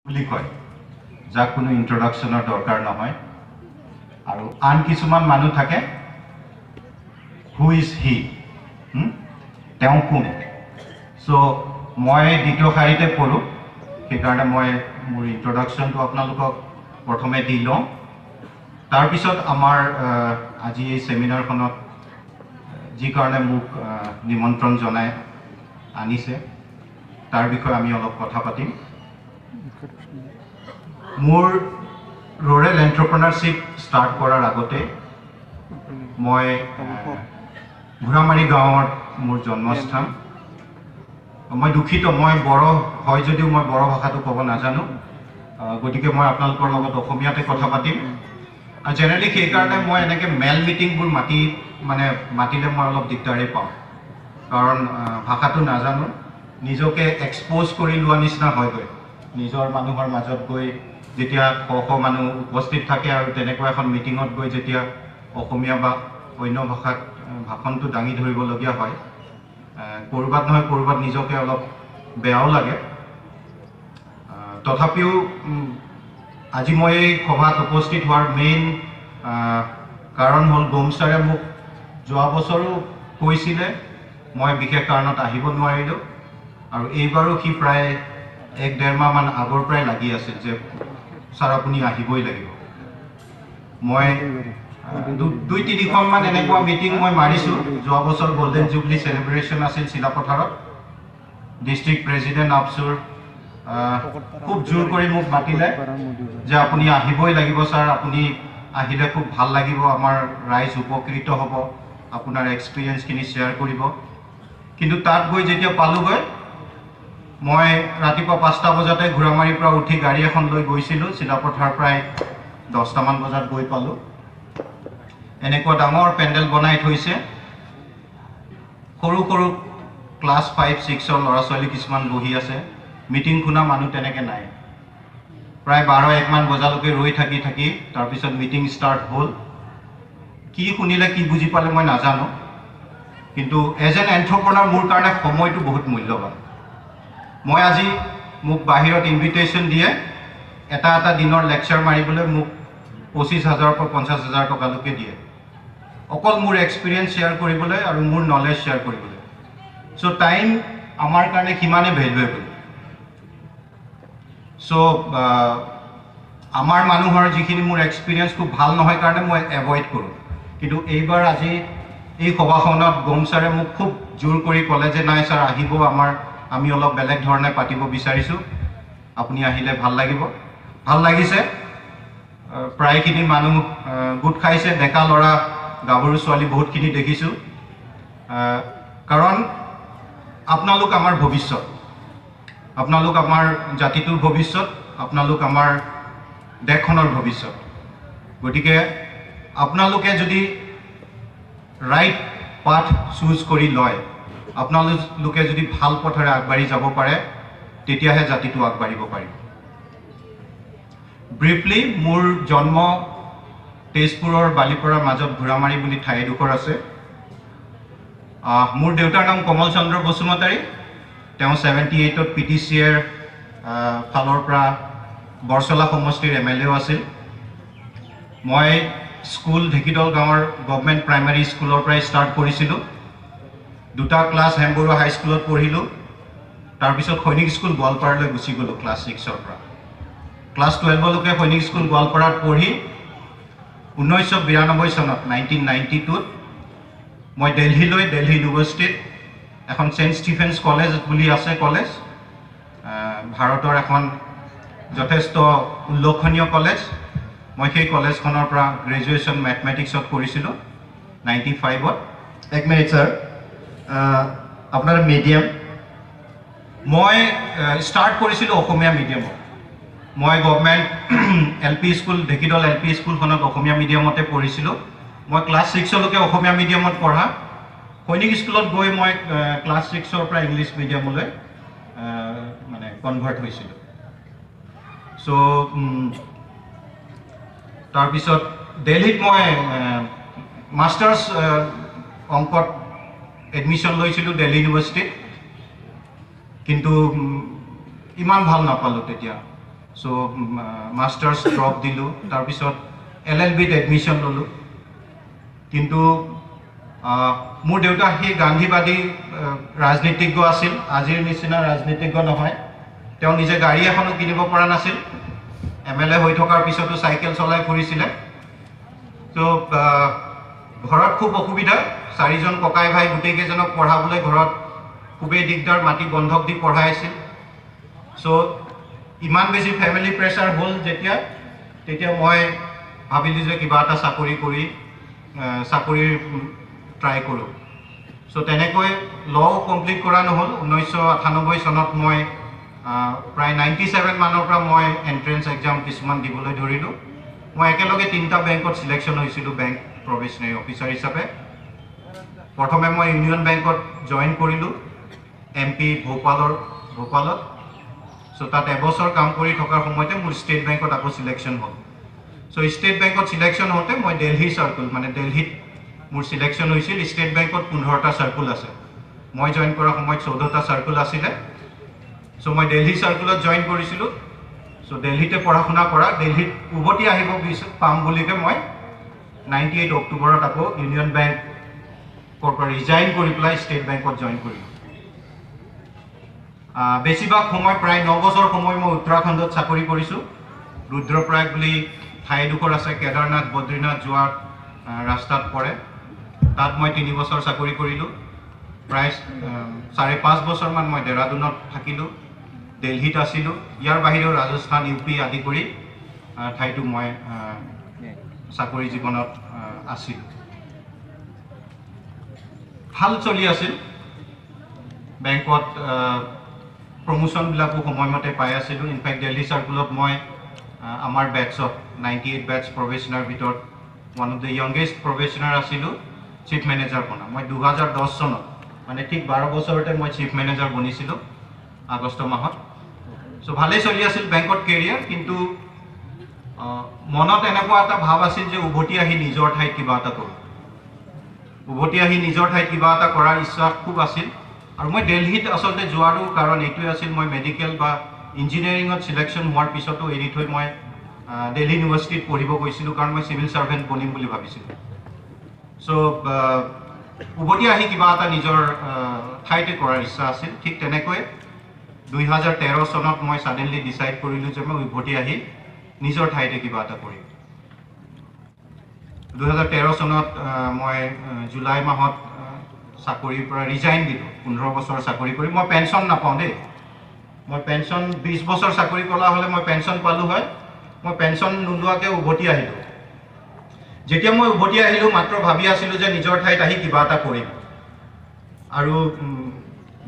বুলি কয়, যাক কোনো ইন্ট্ৰডাকশ্যনৰ দৰকাৰ নহয়। আৰু আন কিছুমান মানুহ থাকে, হু ইজ হি, তেওঁ কোন। চ' মই দ্বিতীয় শাৰীতে পঢ়োঁ, সেইকাৰণে মই মোৰ ইন্ট্ৰডাকশ্যনটো আপোনালোকক প্ৰথমে দি লওঁ। তাৰপিছত আমাৰ আজি এই ছেমিনাৰখনত যি কাৰণে মোক নিমন্ত্ৰণ জনাই আনিছে তাৰ বিষয়ে আমি অলপ কথা পাতিম। মোৰ ৰুৰেল এণ্টাৰপ্ৰেনাৰশ্বিপ ষ্টাৰ্ট কৰাৰ আগতে মই ঘোঁৰামাৰী গাঁৱত মোৰ জন্মস্থান। মই দুখিত, মই বড়ো হয় যদিও মই বড়ো ভাষাটো ক'ব নাজানো, গতিকে মই আপোনালোকৰ লগত অসমীয়াতে কথা পাতিম। আৰু জেনেৰেলি সেইকাৰণে মই এনেকৈ মেল মিটিংবোৰ মাতিলে মই অলপ দিগদাৰেই পাওঁ, কাৰণ ভাষাটো নাজানো। নিজকে এক্সপ'জ কৰি লোৱা নিচিনা হয়গৈ, নিজৰ মানুহৰ মাজত গৈ যেতিয়া শ মানুহ উপস্থিত থাকে আৰু তেনেকুৱা এখন মিটিঙত গৈ যেতিয়া অসমীয়া বা অন্য ভাষাত ভাষণটো দাঙি ধৰিবলগীয়া হয়, ক'ৰবাত নহয় ক'ৰবাত নিজকে অলপ বেয়াও লাগে। তথাপিও আজি মই এই সভাত উপস্থিত হোৱাৰ মেইন কাৰণ হ'ল গোমছাৰে মোক যোৱা বছৰো কৈছিলে, মই বিশেষ কাৰণত আহিব নোৱাৰিলোঁ। আৰু এইবাৰো সি প্ৰায় 1-1.5 মাহমান আগৰ পৰাই লাগি আছিল যে ছাৰ আপুনি আহিবই লাগিব। মই 2-3খনমান এনেকুৱা মিটিং মই মাৰিছোঁ। যোৱা বছৰ গল্ডেন জুবলি চেলিব্ৰেশ্যন আছিল চিলাপথাৰত, ডিষ্ট্ৰিক্ট প্ৰেচিডেণ্ট আফচুৰ খুব জোৰ কৰি মোক মাতিলে যে আপুনি আহিবই লাগিব ছাৰ, আপুনি আহিলে খুব ভাল লাগিব, আমাৰ ৰাইজ উপকৃত হ'ব, আপোনাৰ এক্সপিৰিয়েঞ্চখিনি শ্বেয়াৰ কৰিব। কিন্তু তাত গৈ যেতিয়া পালোঁগৈ, মই ৰাতিপুৱা 5টা বজাতে ঘোঁৰামাৰীৰ পৰা উঠি গাড়ী এখন লৈ গৈছিলোঁ, চিলাপথাৰ প্ৰায় 10টামান বজাত গৈ পালোঁ। এনেকুৱা ডাঙৰ পেণ্ডেল বনাই থৈছে, সৰু সৰু ক্লাছ 5-6ৰ ল'ৰা ছোৱালী কিছুমান বহি আছে, মিটিং শুনা মানুহ তেনেকৈ নাই। প্ৰায় 12-1 মান বজালৈকে ৰৈ থাকি তাৰপিছত মিটিং ষ্টাৰ্ট হ'ল। কি শুনিলে কি বুজি পালে মই নাজানো, কিন্তু এজ এন এণ্টাৰপ্ৰেনাৰ মোৰ কাৰণে সময়টো বহুত মূল্যৱান। মই আজি মোক বাহিৰত ইনভিটেশ্যন দিয়ে এটা দিনৰ লেকচাৰ মাৰিবলৈ মোক 25,000 পৰা 50,000 টকালৈকে দিয়ে, অকল মোৰ এক্সপিৰিয়েঞ্চ শ্বেয়াৰ কৰিবলৈ আৰু মোৰ নলেজ শ্বেয়াৰ কৰিবলৈ। চ' টাইম আমাৰ কাৰণে সিমানেই ভেলুৱেবল। চ' আমাৰ মানুহৰ যিখিনি মোৰ এক্সপিৰিয়েঞ্চ খুব ভাল নহয় কাৰণে মই এভইড কৰোঁ। কিন্তু এইবাৰ আজি এই সভাখনত গোমছাৰে মোক খুব জোৰ কৰি ক'লে যে নাই ছাৰ আহিব, আমি অলপ বেলেগ ধৰণে পাতিব বিচাৰিছোঁ, আপুনি আহিলে ভাল লাগিব। ভাল লাগিছে, প্ৰায়খিনি মানুহ গোট খাইছে, ডেকা ল'ৰা গাভৰু ছোৱালী বহুতখিনি দেখিছোঁ। কাৰণ আপোনালোক আমাৰ ভৱিষ্যত, আপোনালোক আমাৰ জাতিটোৰ ভৱিষ্যত, আপোনালোক আমাৰ দেশখনৰ ভৱিষ্যত। গতিকে আপোনালোকে যদি ৰাইট পাথ চুজ কৰি লয়, আপোনালোকে যদি ভাল পথেৰে আগবাঢ়ি যাব পাৰে, তেতিয়াহে জাতিটো আগবাঢ়িব পাৰিব। ব্ৰিফলি মোৰ জন্ম তেজপুৰৰ বালিপৰাৰ মাজত ঘোঁৰামাৰী বুলি ঠাই এডোখৰ আছে। মোৰ দেউতাৰ নাম কমল চন্দ্ৰ বসুমতাৰী, তেওঁ 78ত PTCৰ ফালৰ পৰা বৰচলা সমষ্টিৰ MLA আছিল। মই স্কুল ঢেকিদল গাঁৱৰ গভমেণ্ট প্ৰাইমাৰী স্কুলৰ পৰাই ষ্টাৰ্ট কৰিছিলোঁ। 2টা ক্লাছ হেমবৰুৱা হাইস্কুলত পঢ়িলোঁ, তাৰপিছত সৈনিক স্কুল গোৱালপাৰালৈ গুচি গ'লোঁ ক্লাছ 6ৰ পৰা। ক্লাছ 12লৈকে সৈনিক স্কুল গোৱালপাৰাত পঢ়ি 1992 চনত 1992ত মই দিল্লী ইউনিভাৰ্চিটিত এখন চেণ্ট ষ্টিফেন্স কলেজ বুলি আছে কলেজ, ভাৰতৰ এখন যথেষ্ট উল্লেখনীয় কলেজ। মই সেই কলেজখনৰ পৰা গ্ৰেজুৱেশ্যন মেথমেটিক্সত কৰিছিলোঁ 95ত। 1 মিনিট ছাৰ, আপোনাৰ মিডিয়াম? মই ষ্টাৰ্ট কৰিছিলোঁ অসমীয়া মিডিয়ামত। মই গভমেণ্ট LP স্কুল ঢেকিদল LP স্কুলখনত অসমীয়া মিডিয়ামতে পঢ়িছিলোঁ। মই ক্লাছ 6লৈকে অসমীয়া মিডিয়ামত পঢ়া, সৈনিক স্কুলত গৈ মই ক্লাছ 6ৰ পৰা ইংলিছ মিডিয়ামলৈ কনভাৰ্ট হৈছিলোঁ। চ' তাৰপিছত দিল্লীত মই মাষ্টাৰ্ছ অংকত এডমিশ্যন লৈছিলোঁ দিল্লী ইউনিভাৰ্চিটিত, কিন্তু ইমান ভাল নাপালোঁ তেতিয়া। সো মাষ্টাৰ্ছ ড্ৰপ দিলোঁ তাৰপিছত LLBত এডমিশ্যন ল'লোঁ কিন্তু মোৰ দেউতা সেই গান্ধীবাদী ৰাজনীতিজ্ঞ আছিল আজিৰ নিচিনা ৰাজনীতিজ্ঞ নহয় তেওঁ নিজে গাড়ী এখনো কিনিব পৰা নাছিল MLA হৈ থকাৰ পিছতো চাইকেল চলাই ফুৰিছিলে তো ঘৰত খুব অসুবিধা চাৰিজন ককাই ভাই গোটেইকেইজনক পঢ়াবলৈ ঘৰত খুবেই দিগদাৰ মাটি বন্ধক দি পঢ়াই আছিল সো ইমান বেছি ফেমিলি প্ৰেছাৰ হ'ল তেতিয়া মই ভাবিলোঁ যে কিবা এটা চাকৰিৰ ট্ৰাই কৰোঁ সো তেনেকৈ ল' কমপ্লিট কৰা নহ'ল 1998 চনত মই প্ৰায় 97 মানৰ পৰা মই এণ্ট্ৰেঞ্চ এক্সাম কিছুমান দিবলৈ ধৰিলোঁ মই একেলগে 3টা বেংকত চিলেকশ্যন হৈছিলোঁ বেংক প্ৰবেশনাৰী অফিচাৰ হিচাপে প্ৰথমে মই ইউনিয়ন বেংকত জইন কৰিলোঁ MP ভোপালত সো তাত এবছৰ কাম কৰি থকাৰ সময়তে মোৰ ষ্টেট বেংকত আকৌ চিলেকশ্যন হ'ল সো ষ্টেট বেংকত চিলেকশ্যন হওঁতে মই দিল্লী চাৰ্কুল মানে দিল্লীত মোৰ চিলেকশ্যন হৈছিল ষ্টেট বেংকত 15টা চাৰ্কুল আছে মই জইন কৰাৰ সময়ত 14টা চাৰ্কুল আছিলে সো মই দিল্লী চাৰ্কুলত জইন কৰিছিলোঁ সো দিল্লীতে পঢ়া শুনা কৰা দিল্লীত উভতি আহিব পাম বুলিকে মই 98 অক্টোবৰত আকৌ ইউনিয়ন বেংকৰ পৰা ৰিজাইন কৰি পেলাই ষ্টেট বেংকত জইন কৰিলোঁ বেছিভাগ সময় প্ৰায় 9 বছৰ সময় মই উত্তৰাখণ্ডত চাকৰি কৰিছোঁ ৰুদ্ৰপ্ৰয়াগ বুলি ঠাইডোখৰ আছে কেদাৰনাথ বদ্ৰীনাথ যোৱাৰ ৰাস্তাত পৰে তাত মই 3 বছৰ চাকৰি কৰিলোঁ প্ৰায় 5.5 বছৰমান মই দেৰাদুনত থাকিলোঁ দিল্লীত আছিলোঁ ইয়াৰ বাহিৰেও ৰাজস্থান UP আদি কৰি ঠাইতো মই চাকৰি জীৱনত আছিলোঁ ভাল চলি আছিল বেংকত প্ৰমোশ্যনবিলাকো সময়মতে পাই আছিলোঁ ইনফেক্ট দিল্লী চাৰ্কুলত মই আমাৰ বেটছত 98 বেটছ প্ৰবেশনাৰ ভিতৰত ওৱান অফ দ্য য়ংগেষ্ট প্ৰবেশনাৰ আছিলোঁ চিফ মেনেজাৰ বনা মই 2010 চনত মানে ঠিক 12 বছৰতে মই চিফ মেনেজাৰ বনিছিলোঁ আগষ্ট মাহত সো ভালেই চলি আছিল বেংকত কেৰিয়াৰ কিন্তু মনত এনেকুৱা এটা ভাৱ আছিল যে উভতি আহি নিজৰ ঠাইত কিবা এটা কৰোঁ কৰাৰ ইচ্ছা খুব আছিল আৰু মই দিল্লীত আচলতে যোৱাৰো কাৰণ এইটোৱে আছিল মই মেডিকেল বা ইঞ্জিনিয়াৰিঙত চিলেকশ্যন হোৱাৰ পিছতো এৰি থৈ মই দিল্লী ইউনিভাৰ্চিটিত পঢ়িব গৈছিলোঁ কাৰণ মই চিভিল ছাৰ্ভেণ্ট বনিম বুলি ভাবিছিলোঁ সো উভতি আহি কিবা এটা নিজৰ ঠাইতে কৰাৰ ইচ্ছা আছিল ঠিক তেনেকৈ 2013 চনত মই ছাডেনলি ডিচাইড কৰিলোঁ যে মই উভতি আহি নিজৰ ঠাইতে কিবা এটা কৰিম 2013 চনত মই জুলাই মাহত চাকৰিৰ পৰা ৰিজাইন দিলোঁ 15 বছৰ চাকৰি কৰি মই পেঞ্চন নাপাওঁ দেই মই পেঞ্চন 20 বছৰ চাকৰি কৰা হ'লে মই পেঞ্চন পালোঁ হয় মই পেঞ্চন নোলোৱাকৈ উভতি আহিলোঁ যেতিয়া মই উভতি আহিলোঁ মাত্ৰ ভাবি আছিলোঁ যে নিজৰ ঠাইত আহি কিবা এটা কৰিম আৰু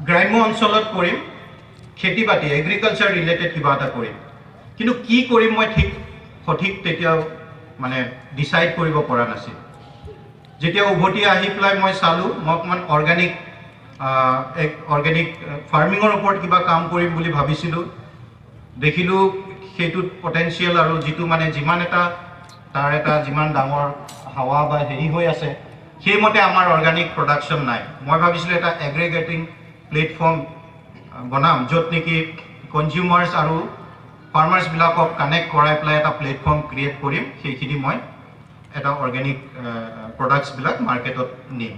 গ্ৰাম্য অঞ্চলত কৰিম খেতি বাতি এগ্ৰিকালচাৰ ৰিলেটেড কিবা এটা কৰিম কিন্তু কি কৰিম মই সঠিক তেতিয়াও মানে ডিচাইড কৰিব পৰা নাছিল যেতিয়া উভতি আহি পেলাই মই চালোঁ মই অকণমান অৰ্গেনিক ফাৰ্মিঙৰ ওপৰত কিবা কাম কৰিম বুলি ভাবিছিলোঁ দেখিলোঁ সেইটোত পটেনচিয়েল আৰু যিটো মানে যিমান ডাঙৰ হাৱা বা হেৰি হৈ আছে সেইমতে আমাৰ অৰ্গেনিক প্ৰডাকশ্যন নাই মই ভাবিছিলোঁ এটা এগ্ৰিগেটিং প্লেটফৰ্ম বনাম য'ত নেকি কনজিউমাৰ্ছ আৰু ফাৰ্মাৰ্ছবিলাকক কানেক্ট কৰাই পেলাই এটা প্লেটফৰ্ম ক্ৰিয়েট কৰিম সেইখিনি মই এটা অৰ্গেনিক প্ৰডাক্টছবিলাক মাৰ্কেটত নিম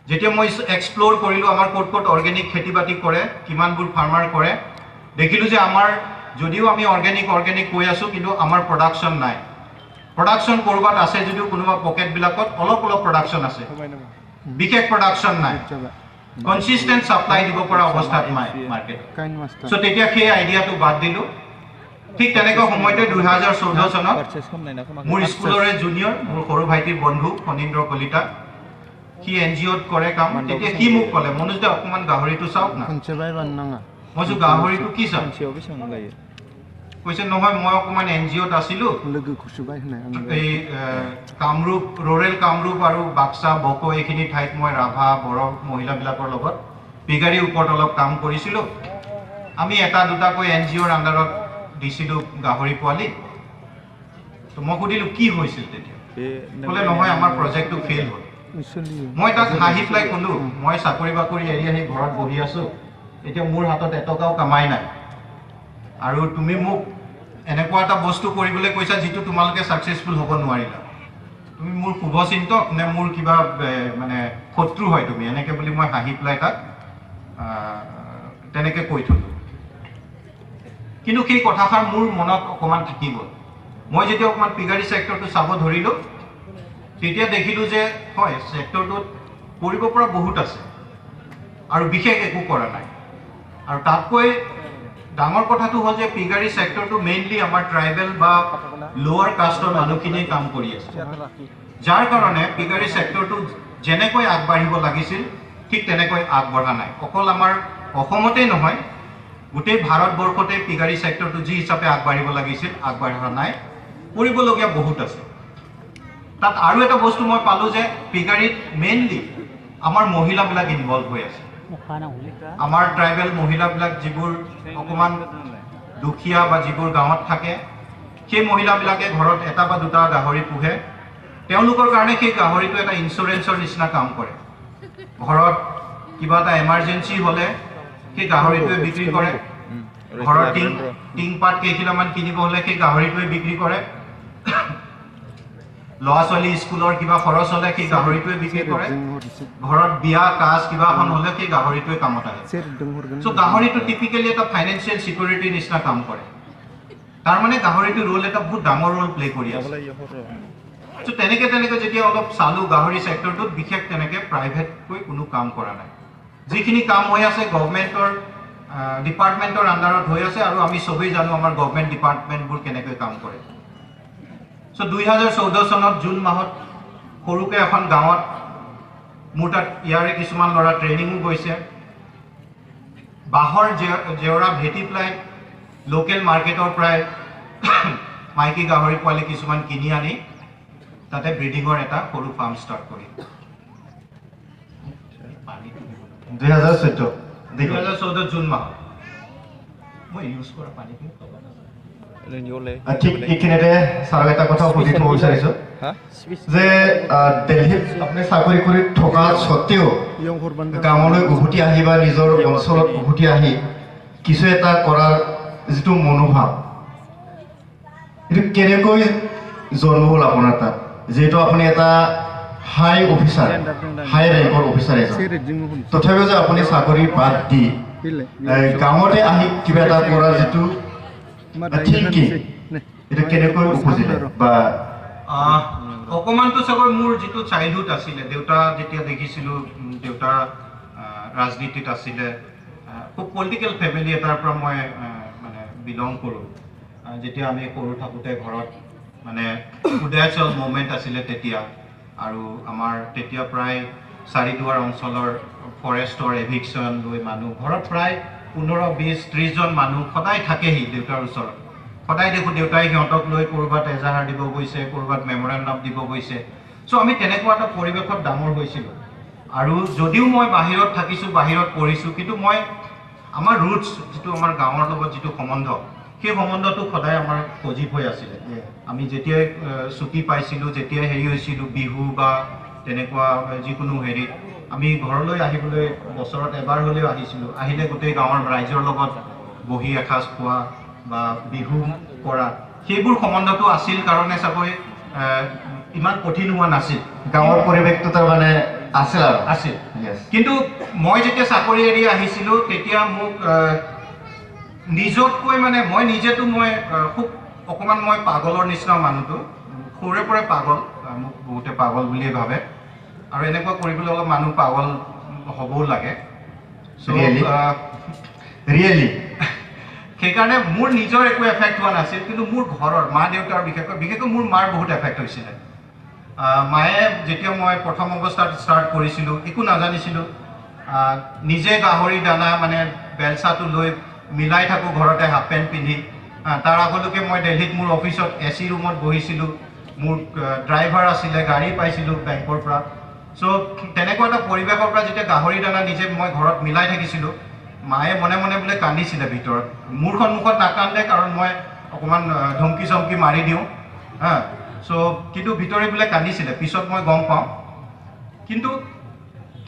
যেতিয়া মই এক্সপ্ল'ৰ কৰিলোঁ আমাৰ ক'ত অৰ্গেনিক খেতি বাতি কৰে কিমানবোৰ ফাৰ্মাৰ কৰে দেখিলোঁ যে আমাৰ যদিও আমি অৰ্গেনিক কৈ আছোঁ কিন্তু আমাৰ প্ৰডাকশ্যন নাই প্ৰডাকশ্যন ক'ৰবাত আছে যদিও কোনোবা পকেটবিলাকত অলপ প্ৰডাকশ্যন আছে বিশেষ প্ৰডাকশ্যন নাই কনচিষ্টেণ্ট ছাপ্লাই দিব পৰা অৱস্থাত নাই মাৰ্কেটত সো তেতিয়া সেই আইডিয়াটো বাদ দিলোঁ ঠিক তেনেকুৱা সময়তে 2014 চনত মোৰ স্কুলৰে জুনিয়ৰ মোৰ সৰু ভাইটিৰ বন্ধু ফণীন্দ্ৰ কলিতা সি NGOত কৰে কাম তেতিয়া সি মোক ক'লে মনোজ দা অকণমান গাহৰিটো চাওক না মই কৈছোঁ গাহৰিটো কি চাম কৈছে নহয় মই অকণমান NGOত আছিলোঁ এই কামৰূপ ৰুৰেল কামৰূপ আৰু বাক্সা বকো এইখিনি ঠাইত মই ৰাভা বড়ো মহিলাবিলাকৰ লগত পিগাৰীৰ ওপৰত অলপ কাম কৰিছিলোঁ আমি এটা দুটাকৈ NGOৰ আণ্ডাৰত দিছিলোঁ গাহৰি পোৱালি তো মই সুধিলোঁ কি হৈছিল তেতিয়া ক'লে নহয় আমাৰ প্ৰজেক্টটো ফেইল হ'ল মই তাক হাঁহি পেলাই ক'লোঁ মই চাকৰি বাকৰি এৰি আহি ঘৰত বহি আছোঁ এতিয়া মোৰ হাতত এটকাও কামাই নাই আৰু তুমি মোক এনেকুৱা এটা বস্তু কৰিবলৈ কৈছা যিটো তোমালোকে ছাকচেছফুল হ'ব নোৱাৰিলা। তুমি মোৰ শুভচিন্তক নে মোৰ কিবা মানে শত্ৰু হয় তুমি, এনেকৈ বুলি মই হাঁহি পেলাই তাক তেনেকৈ কৈ থলোঁ। কিন্তু সেই কথাষাৰ মোৰ মনত অকণমান থাকি গ'ল। মই যেতিয়া অকণমান পিগাৰী ছেক্টৰটো চাব ধৰিলোঁ, তেতিয়া দেখিলোঁ যে হয়, ছেক্টৰটোত কৰিব পৰা বহুত আছে আৰু বিশেষ একো কৰা নাই। আৰু তাতকৈ ডাঙৰ কথাটো হ'ল যে পিগাৰী ছেক্টৰটো মেইনলি আমাৰ ট্ৰাইবেল বা লোৱাৰ কাষ্টৰ মানুহখিনিয়ে কাম কৰি আছে, যাৰ কাৰণে পিগাৰী ছেক্টৰটো যেনেকৈ আগবাঢ়িব লাগিছিল ঠিক তেনেকৈ আগবঢ়া নাই। অকল আমাৰ অসমতেই নহয়, গোটেই ভাৰতবৰ্ষতে পিগাৰী ছেক্টৰটো যি হিচাপে আগবাঢ়িব লাগিছিল আগবাঢ়া নাই, কৰিবলগীয়া বহুত আছে। তাত আৰু এটা বস্তু মই পালোঁ যে পিগাৰীত মেইনলি আমাৰ মহিলাবিলাক ইনভলভ হৈ আছে। আমাৰ ট্ৰাইবেল মহিলাবিলাক যিবোৰ অকণমান দুখীয়া বা যিবোৰ গাঁৱত থাকে, সেই মহিলাবিলাকে ঘৰত এটা বা দুটা গাহৰি পোহে। তেওঁলোকৰ কাৰণে সেই গাহৰিটো এটা ইঞ্চুৰেঞ্চৰ নিচিনা কাম কৰে। ঘৰত কিবা এটা এমাৰ্জেঞ্চি হ'লে সেই গাহৰিটোৱে বিক্ৰী কৰে। ঘৰৰ টিংপাত কেইখিলামান কিনিব হ'লে সেই গাহৰিটোৱে বিক্ৰী কৰে। ল'ৰা ছোৱালী স্কুলৰ কিবা খৰচ হ'লে সেই গাহৰিটোৱে বিক্ৰী কৰে। ঘৰত বিয়া কাজ কিবা এখন হ'লে সেই গাহৰিটোৱে কামত আহে। চ' গাহৰিটো টিপিকেলি এটা ফাইনেন্সিয়েল ছিকিউৰিটিৰ নিচিনা কাম কৰে। তাৰমানে গাহৰিটোৰ ৰোল এটা বহুত ডাঙৰ ৰোল প্লে কৰি আছে। চ' তেনেকৈ যেতিয়া অলপ চালোঁ গাহৰি ছেক্টৰটোত বিশেষ তেনেকৈ প্ৰাইভেটকৈ কোনো কাম কৰা নাই। যিখিনি কাম হৈ আছে গভৰ্ণমেণ্টৰ ডিপাৰ্টমেণ্টৰ আণ্ডাৰত হৈ আছে, আৰু আমি চবেই জানো আমাৰ গভৰ্ণমেণ্ট ডিপাৰ্টমেণ্টবোৰ কেনেকৈ কাম কৰে। চ' 2014 চনত জুন মাহত সৰুকৈ এখন গাঁৱত মোৰ তাত ইয়াৰে কিছুমান ল'ৰা ট্ৰেইনিঙো গৈছে। বাঁহৰ জেওৰা ভেটি পেলাই লোকেল মাৰ্কেটৰ পৰাই মাইকী গাহৰি পোৱালি কিছুমান কিনি আনি তাতে ব্ৰিডিঙৰ এটা সৰু ফাৰ্ম ষ্টাৰ্ট কৰি 2014 জুন মাহত মই ইউজ কৰা পানীটো ঠিক এইখিনিতে ছাৰক এটা কথা সুধি থ'ব বিচাৰিছোঁ যে দিল্লীত আপুনি চাকৰি কৰি থকা স্বত্তেও গাঁৱলৈ উভতি আহি বা নিজৰ অঞ্চলত উভতি আহি কিছু এটা কৰাৰ যিটো মনোভাৱ, এইটো কেনেকৈ জন্ম হ'ল আপোনাৰ তাত? যিহেতু আপুনি এটা হাই অফিচাৰ, হাই ৰেংকৰ অফিচাৰ এজন, তথাপিও যে আপুনি চাকৰি বাদ দি গাঁৱতে আহি কিবা এটা কৰাৰ যিটো থিংকিং, এইটো কেনেকৈ উপজিলে? বা অকণমানটো চাগৈ মোৰ যিটো চাইল্ডহুড আছিলে, দেউতা যেতিয়া দেখিছিলোঁ, দেউতা ৰাজনীতিত আছিলে, খুব পলিটিকেল ফেমিলি এটাৰ পৰা মই মানে বিলং কৰোঁ। যেতিয়া আমি সৰু থাকোঁতে ঘৰত মানে উদয়াচল মুভমেণ্ট আছিলে তেতিয়া, আৰু আমাৰ তেতিয়া প্ৰায় চাৰিদুৱাৰ অঞ্চলৰ ফৰেষ্টৰ এভিকশ্যন লৈ মানুহ ঘৰত প্ৰায় 15-20-30 জন মানুহ সদায় থাকেহি দেউতাৰ ওচৰত। সদায় দেখোঁ দেউতাই সিহঁতক লৈ ক'ৰবাত এজাহাৰ দিব গৈছে, ক'ৰবাত মেমৰেণ্ডাম দিব গৈছে। চ' আমি তেনেকুৱা এটা পৰিৱেশত ডাঙৰ হৈছিলোঁ। আৰু যদিও মই বাহিৰত থাকিছোঁ, বাহিৰত পঢ়িছোঁ, কিন্তু মই আমাৰ ৰুটছ যিটো আমাৰ গাঁৱৰ লগত যিটো সম্বন্ধ, সেই সম্বন্ধটো সদায় আমাৰ সজীৱ হৈ আছিলে। আমি যেতিয়াই ছুটি পাইছিলোঁ, যেতিয়াই হেৰি হৈছিলোঁ, বিহু বা তেনেকুৱা যিকোনো হেৰিত আমি ঘৰলৈ আহিবলৈ বছৰত এবাৰ হ'লেও আহিছিলোঁ। আহিলে গোটেই গাঁৱৰ ৰাইজৰ লগত বহি এসাঁজ খোৱা বা বিহু কৰা, সেইবোৰ সম্বন্ধটো আছিল কাৰণে চাগৈ ইমান কঠিন হোৱা নাছিল। গাঁৱৰ পৰিৱেশটো তাৰমানে আছিল আৰু আছিল। কিন্তু মই যেতিয়া চাকৰি এৰি আহিছিলোঁ তেতিয়া মোক নিজতকৈ মানে মই নিজেতো মই খুব অকণমান মই পাগলৰ নিচিনা মানুহটো, সৰুৰে পৰাই পাগল, মোক বহুতে পাগল বুলিয়ে ভাবে, আৰু এনেকুৱা কৰিবলৈ অলপ মানুহ পাগল হ'বও লাগে। ৰিয়েলি সেইকাৰণে মোৰ নিজৰ একো এফেক্ট হোৱা নাছিল, কিন্তু মোৰ ঘৰৰ মা দেউতাৰ বিশেষকৈ মোৰ মাৰ বহুত এফেক্ট হৈছিলে। মায়ে যেতিয়া মই প্ৰথম অৱস্থাত ষ্টাৰ্ট কৰিছিলোঁ, একো নাজানিছিলোঁ, নিজে গাহৰি দানা মানে বেলচাটো লৈ মিলাই থাকোঁ ঘৰতে হাফ পেণ্ট পিন্ধি। তাৰ আগলৈকে মই দিল্লীত মোৰ অফিচত AC ৰুমত বহিছিলোঁ, মোৰ ড্ৰাইভাৰ আছিলে, গাড়ী পাইছিলোঁ বেংকৰ পৰা। চ' তেনেকুৱা এটা পৰিৱেশৰ পৰা যেতিয়া গাহৰি দানা নিজে মই ঘৰত মিলাই থাকিছিলোঁ, মায়ে মনে মনে বোলে কান্দিছিলে ভিতৰত। মোৰ সন্মুখত নাকান্দে কাৰণ মই অকণমান ধমকি চমকি মাৰি দিওঁ, চ' কিন্তু ভিতৰে বোলে কান্দিছিলে, পিছত মই গম পাওঁ। কিন্তু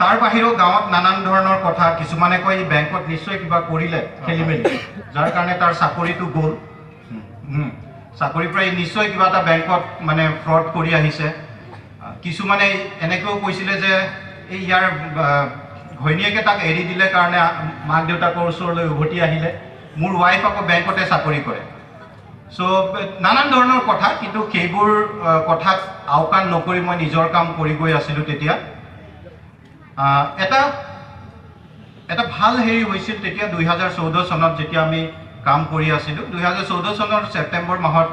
তাৰ বাহিৰেও গাঁৱত নানান ধৰণৰ কথা কিছুমানে কয় এই বেংকত নিশ্চয় কিবা কৰিলে খেলি মেলি যাৰ কাৰণে তাৰ চাকৰিটো গ'ল চাকৰিৰ পৰা নিশ্চয় কিবা এটা বেংকত মানে ফ্ৰড কৰি আহিছে কিছুমানে এনেকৈও কৈছিলে যে এই ইয়াৰ ঘৈণীয়েকে তাক এৰি দিলে কাৰণে মাক দেউতাকৰ ওচৰলৈ উভতি আহিলে মোৰ ৱাইফ আকৌ বেংকতে চাকৰি কৰে চ' নানান ধৰণৰ কথা কিন্তু সেইবোৰ কথাক আওকাণ নকৰি মই নিজৰ কাম কৰি গৈ আছিলোঁ তেতিয়া এটা ভাল হেৰি হৈছিল তেতিয়া 2014 চনত যেতিয়া আমি কাম কৰি আছিলোঁ 2014 চনৰ ছেপ্টেম্বৰ মাহত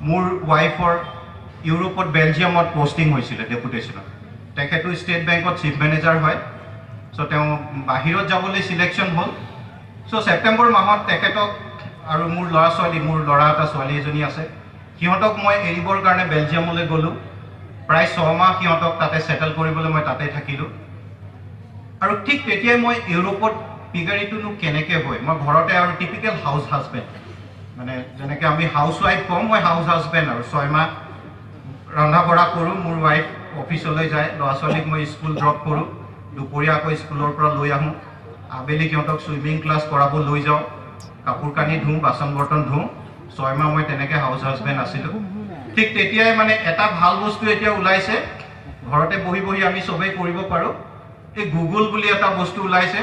মোৰ ৱাইফৰ ইউৰোপত বেলজিয়ামত পষ্টিং হৈছিলে ডেপুটেশ্যনত তেখেতো ষ্টেট বেংকত চিফ মেনেজাৰ হয় চ' তেওঁ বাহিৰত যাবলৈ চিলেকশ্যন হ'ল চ' ছেপ্টেম্বৰ মাহত তেখেতক আৰু মোৰ ল'ৰা এটা ছোৱালী এজনী আছে সিহঁতক মই এৰিবৰ কাৰণে বেলজিয়ামলৈ গ'লোঁ প্ৰায় 6 মাহ সিহঁতক তাতে ছেটেল কৰিবলৈ মই তাতে থাকিলোঁ আৰু ঠিক তেতিয়াই মই ইউৰোপত পিগাৰীটোনো কেনেকৈ হয় মই ঘৰতে আৰু টিপিকেল হাউচ হাজবেণ্ড মানে যেনেকৈ আমি হাউচ ৱাইফ কওঁ মই হাউচ হাজবেণ্ড আৰু 6 মাহ ৰন্ধা বঢ়া কৰোঁ মোৰ ৱাইফ অফিচলৈ যায় ল'ৰা ছোৱালীক মই স্কুল ড্ৰপ কৰোঁ দুপৰীয়া আকৌ স্কুলৰ পৰা লৈ আহোঁ আবেলি সিহঁতক ছুইমিং ক্লাছ কৰাব লৈ যাওঁ কাপোৰ কানি ধুওঁ বাচন বৰ্তন ধুওঁ 6 মাহ মই তেনেকৈ হাউচ হাজবেণ্ড আছিলোঁ ঠিক তেতিয়াই মানে এটা ভাল বস্তু এতিয়া ওলাইছে ঘৰতে বহি বহি আমি চবেই কৰিব পাৰোঁ এই গুগল বুলি এটা বস্তু ওলাইছে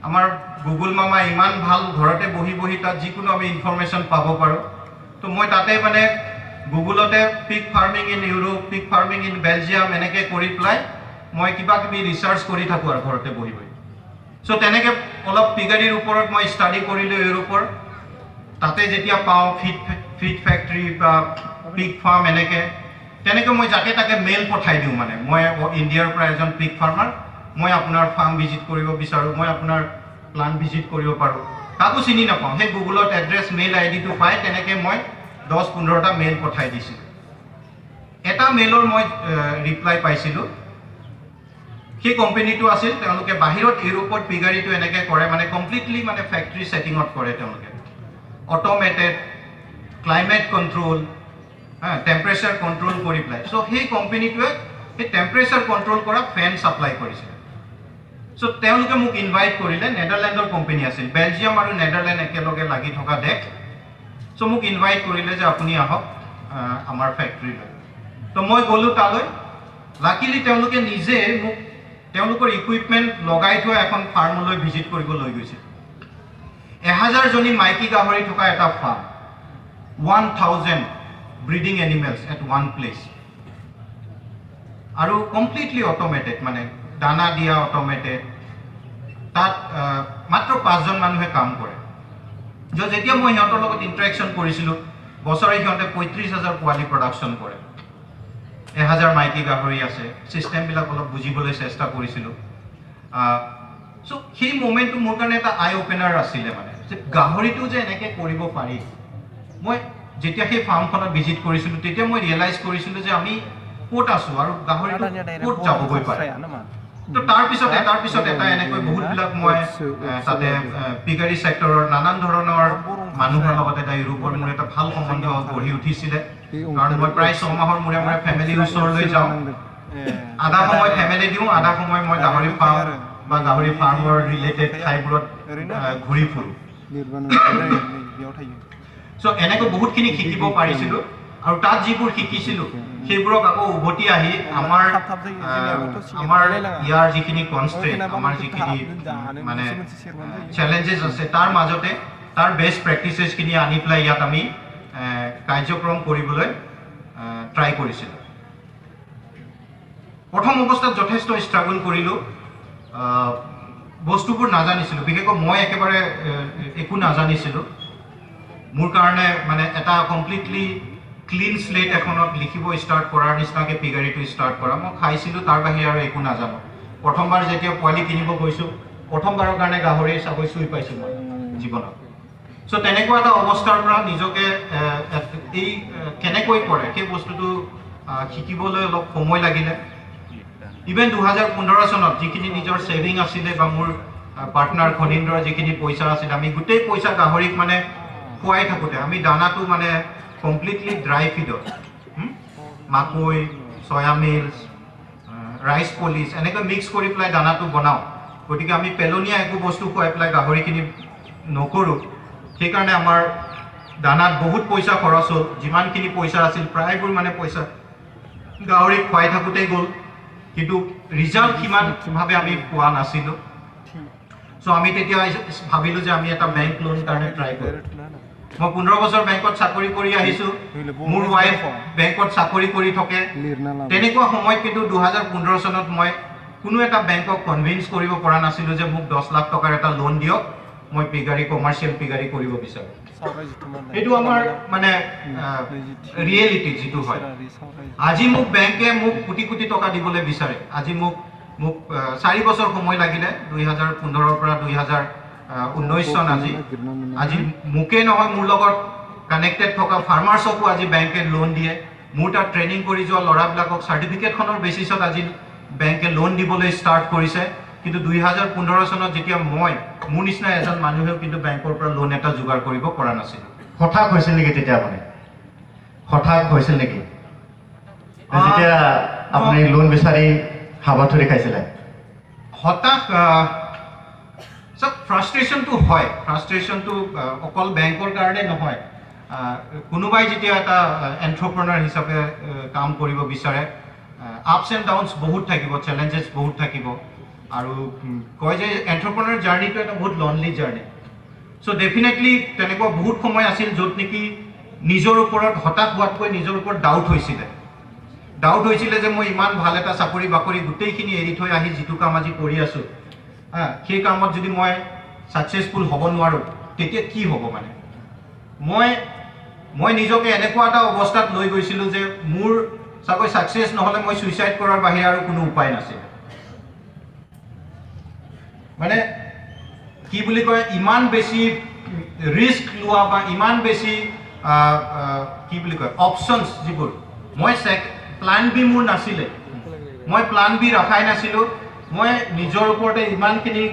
আমাৰ গুগল মামা ইমান ভাল ঘৰতে বহি বহি তাত যিকোনো আমি ইনফৰমেশ্যন পাব পাৰোঁ তো মই তাতে মানে গুগলতে pig farming in Europe pig farming in Belgium এনেকৈ কৰি পেলাই মই কিবা কিবি ৰিচাৰ্চ কৰি থাকোঁ আৰু ঘৰতে বহি বহি চ' তেনেকৈ অলপ পিগাৰীৰ ওপৰত মই ষ্টাডি কৰিলোঁ ইউৰোপৰ তাতে যেতিয়া পাওঁ ফিড ফেক্টৰী বা পিগ ফাৰ্ম তেনেকৈ মই যাকে তাকে মেইল পঠাই দিওঁ মানে মই ইণ্ডিয়াৰ পৰা এজন পিগ ফাৰ্মাৰ মই আপোনাৰ ফাৰ্ম ভিজিট কৰিব বিচাৰোঁ মই আপোনাৰ প্লাণ্ট ভিজিট কৰিব পাৰোঁ কাকো চিনি নাপাওঁ সেই গুগলত এড্ৰেছ মেইল আইডিটো পাই তেনেকৈ মই 10-15টা মেইল পঠাই দিছিলোঁ এটা মেইলৰ মই ৰিপ্লাই পাইছিলোঁ সেই কোম্পানীটো আছিল তেওঁলোকে বাহিৰত ইউৰোপত পিগাৰীটো এনেকৈ কৰে মানে কমপ্লিটলি মানে ফেক্টৰী ছেটিঙত কৰে তেওঁলোকে automated climate control temperature control কৰি পেলাই চ' সেই কোম্পানীটোৱে সেই টেম্পাৰেচাৰ কণ্ট্ৰল কৰা ফেন ছাপ্লাই কৰিছিলে চ' তেওঁলোকে মোক ইনভাইট কৰিলে নেডাৰলেণ্ডৰ কোম্পানী আছিল বেলজিয়াম আৰু নেডাৰলেণ্ড একেলগে লাগি থকা দেশ চ' মোক ইনভাইট কৰিলে যে আপুনি আহক আমাৰ ফেক্টৰীলৈ তো মই গ'লোঁ তালৈ লাকিলি তেওঁলোকে নিজে মোক তেওঁলোকৰ ইকুইপমেণ্ট লগাই থোৱা এখন ফাৰ্মলৈ ভিজিট কৰিব লৈ গৈছিল 1000জনী মাইকী গাহৰি থকা এটা farm 1000 breeding animals at one place আৰু কমপ্লিটলি অট'মেটেড মানে দানা দিয়া অট'মেটেড তাত মাত্ৰ 5জন মানুহে কাম কৰে যেতিয়া মই সিহঁতৰ লগত ইণ্টাৰেকশ্যন কৰিছিলোঁ বছৰে সিহঁতে 35,000 পোৱালি প্ৰডাকশ্যন কৰে 1000 মাইকী গাহৰি আছে ছিষ্টেমবিলাক অলপ বুজিবলৈ চেষ্টা কৰিছিলোঁ চ' সেই মোমেণ্টটো মোৰ কাৰণে এটা আই অ'পেনাৰ আছিলে মানে যে গাহৰিটো যে এনেকৈ কৰিব পাৰি মই যেতিয়া সেই ফাৰ্মখনত ভিজিট কৰিছিলোঁ তেতিয়া মই ৰিয়েলাইজ কৰিছিলোঁ যে আমি ক'ত আছোঁ আৰু গাহৰিটো ক'ত যাবগৈ পাৰে তো তাৰপিছত এটা এনেকৈ বহুতবিলাক মই তাতে পিগাৰী ছেক্টৰৰ নানান ধৰণৰ মানুহৰ লগত এটা ইউৰোপৰ মোৰ এটা ভাল সম্বন্ধ গঢ়ি উঠিছিলে কাৰণ মই প্ৰায় 6 মাহৰ মূৰে মূৰে ফেমিলিৰ ওচৰলৈ যাওঁ আধা সময় ফেমিলি দিওঁ আধা সময় মই গাহৰি ফাৰ্ম বা গাহৰি ফাৰ্মৰ ৰিলেটেড ঠাইবোৰত ঘূৰি ফুৰোঁ চ' এনেকৈ বহুতখিনি শিকিব পাৰিছিলোঁ আৰু তাত যিবোৰ শিকিছিলোঁ সেইবোৰক আকৌ উভতি আহি আমাৰ ইয়াৰ যিখিনি কনষ্ট্ৰেইন আমাৰ যিখিনি মানে চেলেঞ্জেছ আছে তাৰ মাজতে তাৰ বেষ্ট প্ৰেক্টিচেছখিনি আনি পেলাই ইয়াত আমি কাৰ্যক্ৰম কৰিবলৈ ট্ৰাই কৰিছিলোঁ প্ৰথম অৱস্থাত যথেষ্ট ষ্ট্ৰাগল কৰিলোঁ বস্তুবোৰ নাজানিছিলোঁ বিশেষকৈ মই একেবাৰে একো নাজানিছিলোঁ মোৰ কাৰণে মানে এটা কমপ্লিটলি ক্লিন স্লেট এখনত লিখিব ষ্টাৰ্ট কৰাৰ নিচিনাকৈ পিগাৰীটো ষ্টাৰ্ট কৰা মই খাইছিলোঁ তাৰ বাহিৰে আৰু একো নাজানো প্ৰথমবাৰ যেতিয়া পোৱালি কিনিব গৈছোঁ প্ৰথমবাৰৰ কাৰণে গাহৰি চাগৈ চুই পাইছোঁ মই জীৱনত চ' তেনেকুৱা এটা অৱস্থাৰ পৰা নিজকে এই কেনেকৈ কৰে সেই বস্তুটো শিকিবলৈ অলপ সময় লাগিলে ইভেন 2015 চনত যিখিনি নিজৰ ছেভিং আছিলে বা মোৰ পাৰ্টনাৰ খনীন্দ্ৰৰ যিখিনি পইচা আছিলে আমি গোটেই পইচা গাহৰিক মানে খুৱাই থাকোঁতে আমি দানাটো মানে কমপ্লিটলি ড্ৰাই ফিডত মাকৈ চয়া মিলছ ৰাইচ পলিচ এনেকৈ মিক্স কৰি পেলাই দানাটো বনাওঁ গতিকে আমি পেলনীয়া একো বস্তু খুৱাই পেলাই গাহৰিখিনি নকৰোঁ সেইকাৰণে আমাৰ দানাত বহুত পইচা খৰচ হ'ল যিমানখিনি পইচা আছিল প্ৰায়বোৰ মানে পইচা গাহৰিক খুৱাই থাকোঁতেই গ'ল কিন্তু ৰিজাল্ট সিমানভাৱে আমি পোৱা নাছিলোঁ চ' আমি তেতিয়া ভাবিলোঁ যে আমি এটা বেংক লোন কাৰণে ট্ৰাই কৰোঁ মই 15 বছৰ বেংকত চাকৰি কৰি আহিছোঁ মোৰ ৱাইফ বেংকত চাকৰি কৰি থাকে তেনেকুৱা সময়ত কিন্তু 2015 চনত মই কোনো এটা বেংকক কনভিন্স কৰিব পৰা নাছিলোঁ যে মোক 10 লাখ টকাৰ এটা লোন দিয়ক মই পিগাৰী কমাৰ্চিয়েল পিগাৰী কৰিব বিচাৰোঁ এইটো আমাৰ মানে ৰিয়েলিটি যিটো হয় আজি মোক বেংকে মোক কোটি কোটি টকা দিবলৈ বিচাৰে আজি মোক 4 বছৰ সময় লাগিলে 2015 পৰা 2019 চন আজি মোকেই নহয় মোৰ লগত কানেক্টেড থকা ফাৰ্মাৰ্ছকো আজি বেংকে লোন দিয়ে মোৰ তাত ট্ৰেইনিং কৰি যোৱা ল'ৰাবিলাকক চাৰ্টিফিকেটখনৰ বেচিছত আজি বেংকে লোন দিবলৈ ষ্টাৰ্ট কৰিছে কিন্তু 2015 চনত যেতিয়া মই মোৰ নিচিনা এজন মানুহেও কিন্তু বেংকৰ পৰা লোন এটা যোগাৰ কৰিব পৰা নাছিল হঠাৎ হৈছিল নেকি তেতিয়া মানে হঠাৎ হৈছিল নেকি যেতিয়া আপুনি লোন বিচাৰি হাবাথুৰি খাইছিলে হঠাৎ ফ্ৰাষ্ট্ৰেশ্যনটো হয় ফ্ৰাষ্ট্ৰেশ্যনটো অকল বেংকৰ কাৰণে নহয় কোনোবাই যেতিয়া এটা এণ্টাৰপ্ৰেনাৰ হিচাপে কাম কৰিব বিচাৰে আপছ এণ্ড ডাউনছ বহুত থাকিব চেলেঞ্জেছ বহুত থাকিব আৰু কয় যে এণ্টাৰপ্ৰেনাৰ জাৰ্ণিটো এটা বহুত লনলি জাৰ্ণি চ' ডেফিনেটলি তেনেকুৱা বহুত সময় আছিল য'ত নেকি নিজৰ ওপৰত হঠাৎ হোৱাতকৈ নিজৰ ওপৰত ডাউট হৈছিলে যে মই ইমান ভাল এটা চাকৰি বাকৰি গোটেইখিনি এৰি থৈ আহি যিটো কাম আজি কৰি আছোঁ সেই কামত যদি মই ছাকচেছফুল হ'ব নোৱাৰোঁ তেতিয়া কি হ'ব মানে মই নিজকে এনেকুৱা এটা অৱস্থাত লৈ গৈছিলোঁ যে মোৰ চাগৈ ছাকচেছ নহ'লে মই ছুইচাইড কৰাৰ বাহিৰে আৰু কোনো উপায় নাছিল মানে কি বুলি কয় ইমান বেছি ৰিস্ক লোৱা বা ইমান বেছি কি বুলি কয় অপশ্যনছ যিবোৰ মই প্লান বি মোৰ নাছিলে মই প্লান বি ৰখাই নাছিলোঁ মই নিজৰ ওপৰতে ইমানখিনি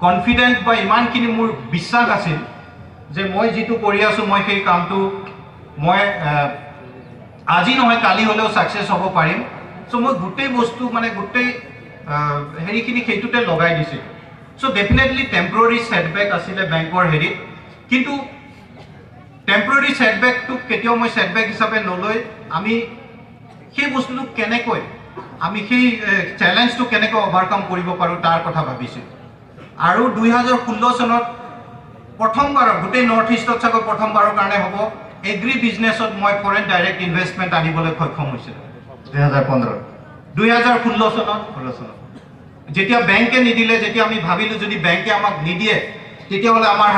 কনফিডেণ্ট বা ইমানখিনি মোৰ বিশ্বাস আছিল যে মই যিটো কৰি আছোঁ মই সেই কামটো মই আজি নহয় কালি হ'লেও ছাকচেছ হ'ব পাৰিম চ' মই গোটেই বস্তু মানে গোটেই হেৰিখিনি সেইটোতে লগাই দিছিলোঁ চ' ডেফিনেটলি টেম্পৰৰী ছেটবেক আছিলে বেংকৰ হেৰিত কিন্তু টেম্পৰৰী ছেটবেকটোক কেতিয়াও মই ছেটবেক হিচাপে নলৈ আমি সেই বস্তুটো কেনেকৈ আমি সেই চেলেঞ্জটো কেনেকৈ অভাৰকাম কৰিব পাৰোঁ তাৰ কথা ভাবিছোঁ আৰু 2016 চনত প্ৰথমবাৰৰ গোটেই নৰ্থ ইষ্টত চাগৈ প্ৰথমবাৰৰ কাৰণে হ'ব এগ্ৰি বিজনেছত মই ফৰেইন ডাইৰেক্ট ইনভেষ্টমেণ্ট আনিবলৈ সক্ষম হৈছিলোঁ 2016 চনত যেতিয়া বেংকে নিদিলে যেতিয়া আমি ভাবিলোঁ যদি বেংকে আমাক নিদিয়ে তেতিয়াহ'লে আমাৰ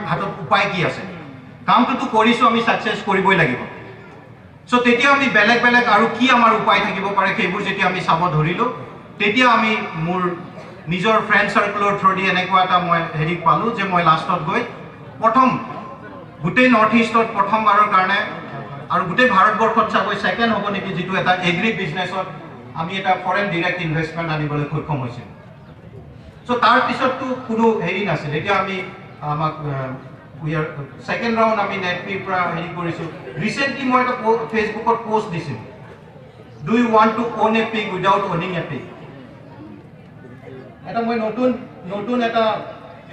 হাতত উপায় কি আছে কামটোতো কৰিছোঁ আমি ছাকচেছ কৰিবই লাগিব চ' তেতিয়া আমি বেলেগ আৰু কি আমাৰ উপায় থাকিব পাৰে সেইবোৰ যেতিয়া আমি চাব ধৰিলোঁ তেতিয়া আমি মোৰ নিজৰ ফ্ৰেণ্ড চাৰ্কলৰ থ্ৰুদি এনেকুৱা এটা মই হেৰি পালোঁ যে মই লাষ্টত গৈ প্ৰথম গোটেই নৰ্থ ইষ্টত প্ৰথমবাৰৰ কাৰণে আৰু গোটেই ভাৰতবৰ্ষত চাগৈ ছেকেণ্ড হ'ব নেকি যিটো এটা এগ্ৰি বিজনেছত আমি এটা ফৰেইন ডিৰেক্ট ইনভেষ্টমেণ্ট আনিবলৈ সক্ষম হৈছিলোঁ চ' তাৰপিছততো কোনো হেৰি নাছিল এতিয়া আমি আমাক ছেকেণ্ড ৰাউণ্ড আমি নেটপিৰ পৰা হেৰি কৰিছোঁ ৰিচেণ্টলি মই এটা ফেচবুকত পষ্ট দিছিলোঁ do you want to own a pig without owning a pig এটা মই নতুন এটা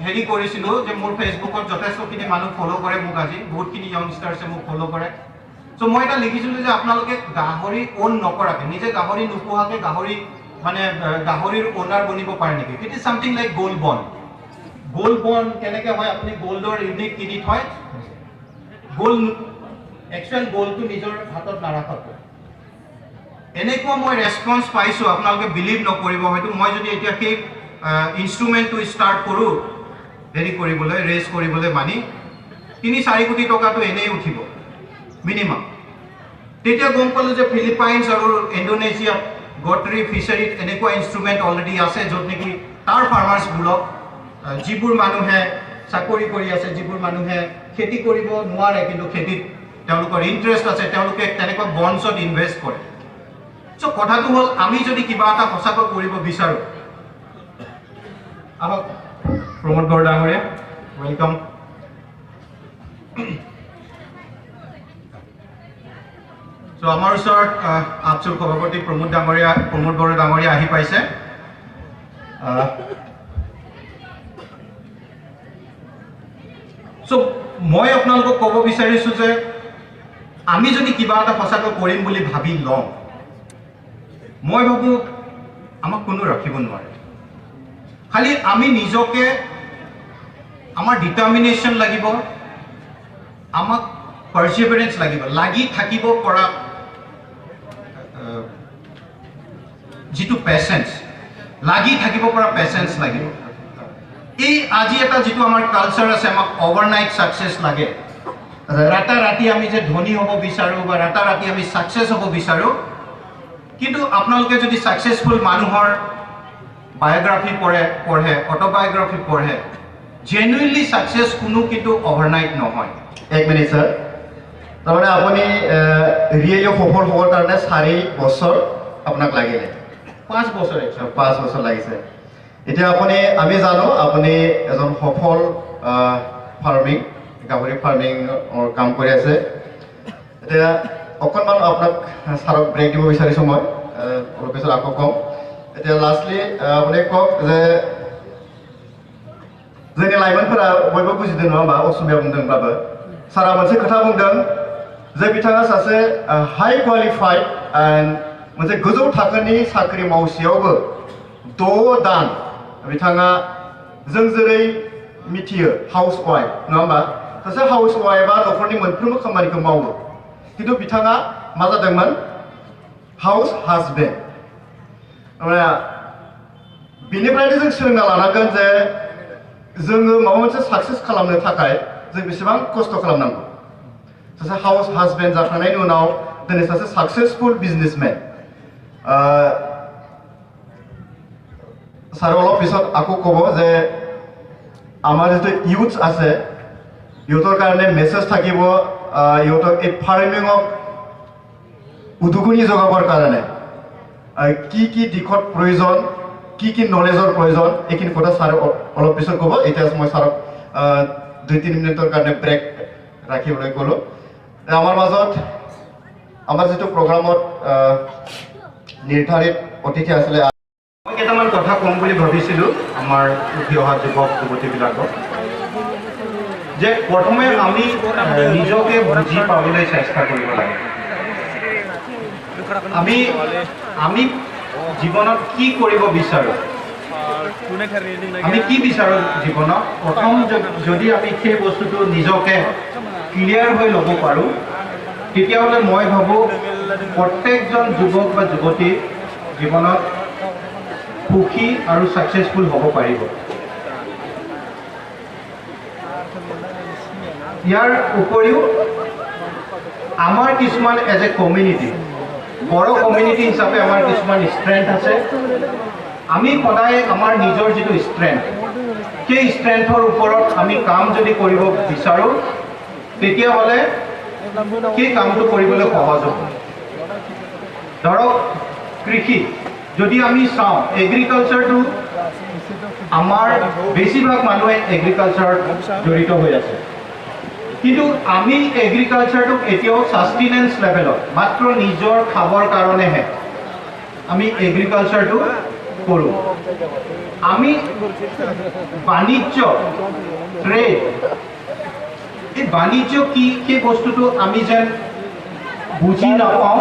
হেৰি কৰিছিলোঁ যে মোৰ ফেচবুকত যথেষ্টখিনি মানুহ ফ'ল' কৰে মোক আজি বহুতখিনি য়ংষ্টাৰ্ছে মোক ফ'ল' কৰে চ' মই এটা লিখিছিলোঁ যে আপোনালোকে গাহৰি অ'ন নকৰাকৈ নিজে গাহৰি নোপোহাকৈ গাহৰিৰ অ'নাৰ বনিব পাৰে নেকি it is something like gold bond কেনেকৈ হয় আপুনি গ'ল্ডৰ ইউনিট কিনি থয় একচুৱেল গ'ল্ডটো নিজৰ হাতত নাৰাখক এনেকুৱা মই ৰেছপন্স পাইছোঁ আপোনালোকে বিলিভ নকৰিব হয়তো মই যদি এতিয়া সেই ইনষ্ট্ৰুমেণ্টটো ষ্টাৰ্ট কৰোঁ হেৰি কৰিবলৈ ৰেজ কৰিবলৈ মানি 3-4 কোটি টকাটো এনেই উঠিব মিনিমাম তেতিয়া গম পালোঁ যে ফিলিপাইনছ আৰু ইণ্ডোনেছিয়াত গটৰী ফিচাৰীত এনেকুৱা ইনষ্ট্ৰুমেণ্ট অলৰেডি আছে য'ত নেকি তাৰ ফাৰ্মাৰ্ছবোৰক যিবোৰ মানুহে চাকৰি কৰি আছে যিবোৰ মানুহে খেতি কৰিব নোৱাৰে কিন্তু খেতিত তেওঁলোকৰ ইণ্টাৰেষ্ট আছে তেওঁলোকে তেনেকুৱা বণ্ডছত ইনভেষ্ট কৰে চ' কথাটো হ'ল আমি যদি কিবা এটা সঁচাকৈ কৰিব বিচাৰোঁ আহক প্ৰমোদ গড় ডাঙৰীয়া ৱেলকাম চ' তো আমাৰ ওচৰত আপচুল সভাপতি প্ৰমোদ বড়ো ডাঙৰীয়া আহি পাইছে। চ' মই আপোনালোকক ক'ব বিচাৰিছোঁ যে আমি যদি কিবা এটা সঁচাকৈ কৰিম বুলি ভাবি লওঁ, মই ভাবোঁ আমাক কোনো ৰাখিব নোৱাৰে। খালি আমি নিজকে আমাৰ ডিটাৰমিনেশ্যন লাগিব, আমাক পাৰ্চিভাৰেঞ্চ লাগিব, লাগি থাকিব পৰা যিটো পেচেঞ্চ, লাগি থাকিব পৰা পেচেঞ্চ লাগিব। এই আজি এটা যিটো আমাৰ কালচাৰ আছে, আমাক অভাৰনাইট ছাকচেছ লাগে। ৰাতাৰাতি আমি যে ধনী হ'ব বিচাৰোঁ বা ৰাতাৰাতি আমি ছাকচেছ হ'ব বিচাৰোঁ, কিন্তু আপোনালোকে যদি ছাকচেছফুল মানুহৰ বায়োগ্ৰাফি পঢ়ে, অট'বায়োগ্ৰাফি পঢ়ে, জেনুইনলি ছাকচেছ কোনো কিন্তু অভাৰনাইট নহয়। এক মিনিট স্যাৰ, তাৰমানে আপুনি ৰিয়েলি সফল হ'বৰ কাৰণে 4 বছৰ আপোনাক লাগিলে? 5 বছৰ। 5 বছৰ লাগিছে। এতিয়া আমি জানো আপুনি এজন সফল ফাৰ্মিং, গাহৰি ফাৰ্মিঙৰ কাম কৰি আছে। এতিয়া অকণমান আপোনাক ছাৰক ব্ৰেক দিব বিচাৰিছোঁ মই, অলপ পিছত আকৌ কম। এতিয়া লাষ্টলি আপুনি কওক যে जोंनि लाइमोनफोरा बयबो बुजिदों नङा होमबा असमिया बुंदोंब्लाबो सारा मोनसे खोथा बुंदों जे बिथाङा सासे हाई क्वालिफाइड एन्ड मोनसे गोजौ थाखोनि साख्रि मावसेयावबो 6 दान बिथाङा जों जेरै मिथियो हाउस वाइफ नङा होमबा, सासे हाउस वाइफआ न'खरनि मोनफ्रोमबो खामानिखौ मावो, खिन्थु बिथाङा मा जादोंमोन हाउस हाजबेन्ड। बिनिफ्रायनो जों सोलोंना लानांगोन जे जोङो माबा मोनसे साक्सेस खालामनो थाखाय जों बेसेबां खस्थ' खालामनांगौ। सासे हाउस हाजबेन्ड जाखांनायनि उनाव दिनै सासे साक्सेसफुल बिजनेसमेन। ছাৰ অলপ পিছত আকৌ ক'ব যে আমাৰ যিটো ইউথ আছে, ইউথৰ কাৰণে মেছেজ থাকিব, ইউথক এই ফাৰ্মিঙক উদগনি যোগাবৰ কাৰণে কি কি দিশত প্ৰয়োজন, কি কি নলেজৰ প্ৰয়োজন, এইখিনি কথা ছাৰে অলপ পিছত ক'ব। এতিয়া মই ছাৰক 2-3 মিনিটৰ কাৰণে ব্ৰেক ৰাখিবলৈ ক'লোঁ। আমাৰ মাজত আমাৰ যিটো প্ৰগ্ৰামত নিৰ্ধাৰিত অতিথি আছিলে, মই কেইটামান কথা ক'ম বুলি ভাবিছিলোঁ আমাৰ উঠি অহা যুৱক যুৱতীবিলাকক, যে প্ৰথমে আমি নিজকে বুজি পাবলৈ চেষ্টা কৰিব লাগে। আমি জীৱনত কি কৰিব বিচাৰোঁ, আমি কি বিচাৰোঁ জীৱনত, প্ৰথম যদি আমি সেই বস্তুটো নিজকে ক্লিয়াৰ হৈ ল'ব পাৰোঁ, তেতিয়াহ'লে মই ভাবোঁ প্ৰত্যেকজন যুৱক বা যুৱতী জীৱনত সুখী আৰু ছাকচেছফুল হ'ব পাৰিব। ইয়াৰ উপৰিও আমাৰ কিছুমান as a community, Bodo community হিচাপে আমাৰ কিছুমান ষ্ট্ৰেংথ আছে। আমি সদায় আমাৰ নিজৰ যিটো ষ্ট্ৰেংথ, সেই ষ্ট্ৰেংথৰ ওপৰত আমি কাম যদি কৰিব বিচাৰোঁ, তেতিয়াহ'লে সেই কামটো কৰিবলৈ সহজ হ'ব। ধৰক কৃষি যদি আমি চাওঁ, এগ্ৰিকালচাৰটো আমাৰ বেছিভাগ মানুহে এগ্ৰিকালচাৰত জড়িত হৈ আছে, কিন্তু আমি এগ্ৰিকালচাৰটোক এতিয়াও ছাষ্টেইনেন্স লেভেলত মাত্ৰ নিজৰ খাবৰ কাৰণেহে আমি এগ্ৰিকালচাৰটো কৰোঁ। আমি বাণিজ্য, ট্ৰেড, এই বাণিজ্য কি সেই বস্তুটো আমি যেন বুজি নাপাওঁ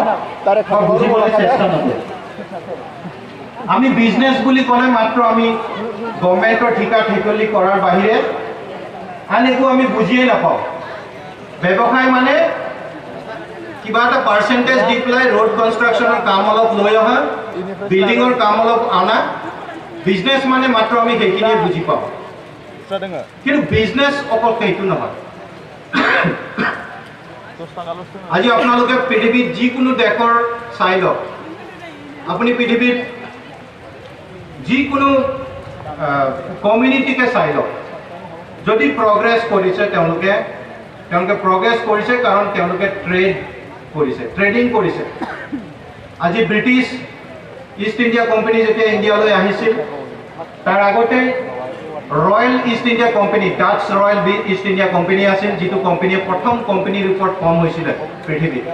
বা বুজিবলৈ চেষ্টা নকৰোঁ। আমি বিজনেছ বুলি ক'লে মাত্ৰ আমি গভৰ্ণমেণ্টৰ ঠিকা ঠিকলি কৰাৰ বাহিৰে আন একো আমি বুজিয়ে নাপাওঁ। ব্যৱসায় মানে কিবা এটা পাৰ্চেণ্টেজ দি পেলাই ৰোড কনষ্ট্ৰাকশ্যনৰ কাম অলপ লৈ অহা, বিল্ডিঙৰ কাম অলপ অনা। বিজনেছ মানে মাত্ৰ আমি সেইখিনিয়ে বুজি পাওঁ, কিন্তু বিজনেছ অকল সেইটো নহয়। আজি আপোনালোকে পৃথিৱীত যিকোনো দেশৰ চাই লওক, আপুনি পৃথিৱীত যিকোনো কমিউনিটিকে চাই লওক, যদি প্ৰগ্ৰেছ কৰিছে তেওঁলোকে প্ৰগ্ৰেছ কৰিছে কাৰণ তেওঁলোকে ট্ৰেড কৰিছে, ট্ৰেডিং কৰিছে। আজি ব্ৰিটিছ ইষ্ট ইণ্ডিয়া কোম্পানী যেতিয়া ইণ্ডিয়ালৈ আহিছিল, তাৰ আগতে royal east India company, Dutch royal east India company আছিল, যিটো কোম্পানীয়ে প্ৰথম কোম্পানীৰ ওপৰত ফৰ্ম হৈছিলে পৃথিৱীত।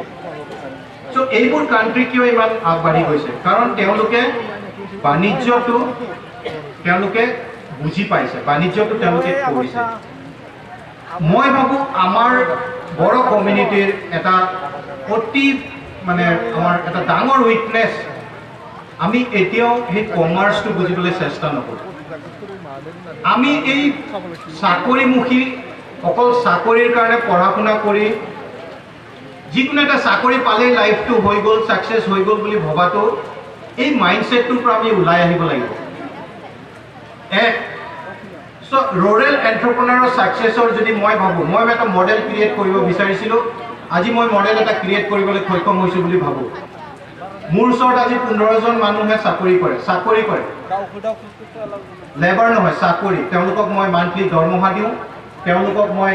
চ' এইবোৰ কাণ্ট্ৰি কিয় ইমান আগবাঢ়ি গৈছে কাৰণ তেওঁলোকে বাণিজ্যটো তেওঁলোকে বুজি পাইছে বাণিজ্যটো তেওঁলোকে কৰিছে মই ভাবোঁ আমাৰ বড়ো কমিউনিটিৰ এটা অতি মানে আমাৰ এটা ডাঙৰ উইকনেছ আমি এতিয়াও সেই কমাৰ্চটো বুজিবলৈ চেষ্টা নকৰোঁ আমি এই চাকৰিমুখী অকল চাকৰিৰ কাৰণে পঢ়া শুনা কৰি যিকোনো এটা চাকৰি পালেই লাইফটো হৈ গ'ল ছাকচেছ হৈ গ'ল বুলি ভবাটো এই মাইণ্ডছেটটোৰ পৰা আমি ওলাই আহিব লাগিব চ' ৰুৰেল এণ্টাৰপ্ৰনাৰৰ ছাকচেছৰ যদি মই ভাবোঁ মই এটা মডেল ক্ৰিয়েট কৰিব বিচাৰিছিলোঁ আজি মই মডেল এটা ক্ৰিয়েট কৰিবলৈ সক্ষম হৈছোঁ বুলি ভাবোঁ মোৰ ওচৰত আজি 15জন মানুহে চাকৰি কৰে লেবাৰ নহয় চাকৰি তেওঁলোকক মই মান্থলি দৰমহা দিওঁ তেওঁলোকক মই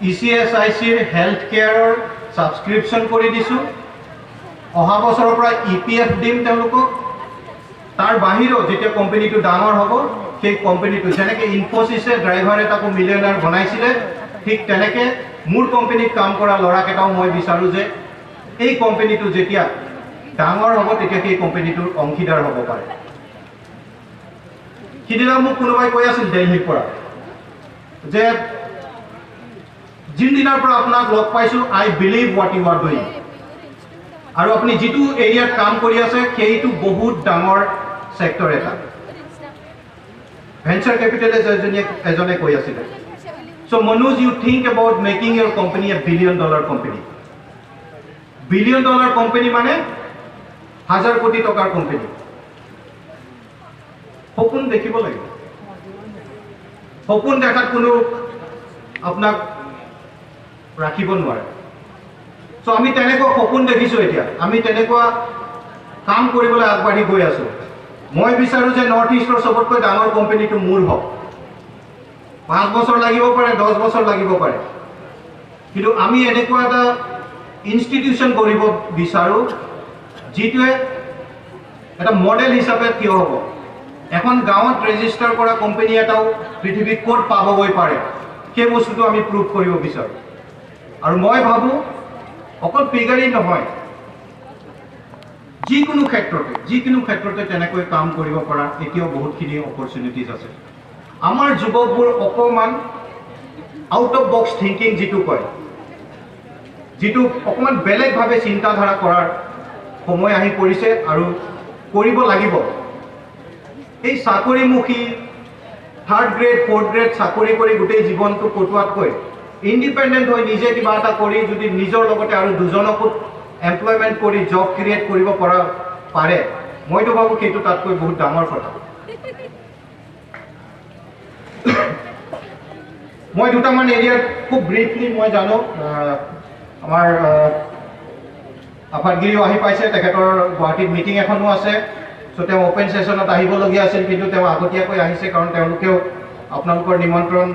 ECSICৰ হেল্থ কেয়াৰৰ ছাবস্ক্ৰিপশ্যন কৰি দিছোঁ অহা বছৰৰ পৰা EPF দিম তেওঁলোকক তাৰ বাহিৰেও যেতিয়া কোম্পানীটো ডাঙৰ হ'ব সেই কোম্পানীটো যেনেকৈ ইনফোচিছে ড্ৰাইভাৰ এটাকো মিলিয়নাৰ বনাইছিলে ঠিক তেনেকৈ মোৰ কোম্পানীত কাম কৰা ল'ৰাকেইটাও মই বিচাৰোঁ যে এই কোম্পানীটো যেতিয়া ডাঙৰ হ'ব তেতিয়া সেই কোম্পানীটোৰ অংশীদাৰ হ'ব পাৰে সিদিনা মোক কোনোবাই কৈ আছিল দিল্লীৰ পৰা যে যিদিনাৰ পৰা আপোনাক লগ পাইছোঁ I believe what you are doing আৰু আপুনি যিটো এৰিয়াত কাম কৰি আছে সেইটো বহুত ডাঙৰ ছেক্টৰ এটা ভেঞ্চাৰ কেপিটেলিষ্ট এজনে কৈ আছিলে so' Manoj you think about making your company a $1 billion company $1 billion company মানে 1000 কোটি টকাৰ কোম্পানী সপোন দেখিব লাগিব সপোন দেখাত কোনো আপোনাক ৰাখিব নোৱাৰে চ' আমি তেনেকুৱা সপোন দেখিছোঁ এতিয়া আমি তেনেকুৱা কাম কৰিবলৈ আগবাঢ়ি গৈ আছোঁ মই বিচাৰোঁ যে নৰ্থ ইষ্টৰ চবতকৈ ডাঙৰ কোম্পানীটো মোৰ হওক 5 বছৰ লাগিব পাৰে 10 বছৰ লাগিব পাৰে কিন্তু আমি এনেকুৱা এটা ইনষ্টিটিউশ্যন কৰিব বিচাৰোঁ যিটোৱে এটা মডেল হিচাপে থিয় হ'ব এখন গাঁৱত ৰেজিষ্টাৰ কৰা কোম্পানী এটাও পৃথিৱীত ক'ত পাবগৈ পাৰে সেই বস্তুটো আমি প্ৰুভ কৰিব বিচাৰোঁ আৰু মই ভাবোঁ অকল ফিগাৰী নহয় যিকোনো ক্ষেত্ৰতে তেনেকৈ কাম কৰিব পৰা এতিয়াও বহুতখিনি অপৰচুনিটিজ আছে আমাৰ যুৱকবোৰ অকণমান আউট অফ বক্স থিংকিং যিটো কয় যিটো অকণমান বেলেগভাৱে চিন্তাধাৰা কৰাৰ সময় আহি পৰিছে আৰু কৰিব লাগিব এই চাকৰিমুখী 3rd গ্ৰেড 4th গ্ৰেড চাকৰি কৰি গোটেই জীৱনটো কটোৱাতকৈ ইণ্ডিপেণ্ডেণ্ট হৈ নিজে কিবা এটা কৰি যদি নিজৰ লগতে আৰু দুজনকো এমপ্লয়মেণ্ট কৰি জব ক্ৰিয়েট কৰিব পৰা পাৰে মইতো ভাবোঁ সেইটো তাতকৈ বহুত ডাঙৰ কথা মই দুটামান এৰিয়াত খুব ব্ৰিফলি মই জানো আমাৰ আফাদগিৰিও আহি পাইছে তেখেতৰ গুৱাহাটীত মিটিং এখনো আছে চ' তেওঁ অ'পেন ছেশ্যনত আহিবলগীয়া আছিল কিন্তু তেওঁ আগতীয়াকৈ আহিছে কাৰণ তেওঁলোকেও আপোনালোকৰ নিমন্ত্ৰণ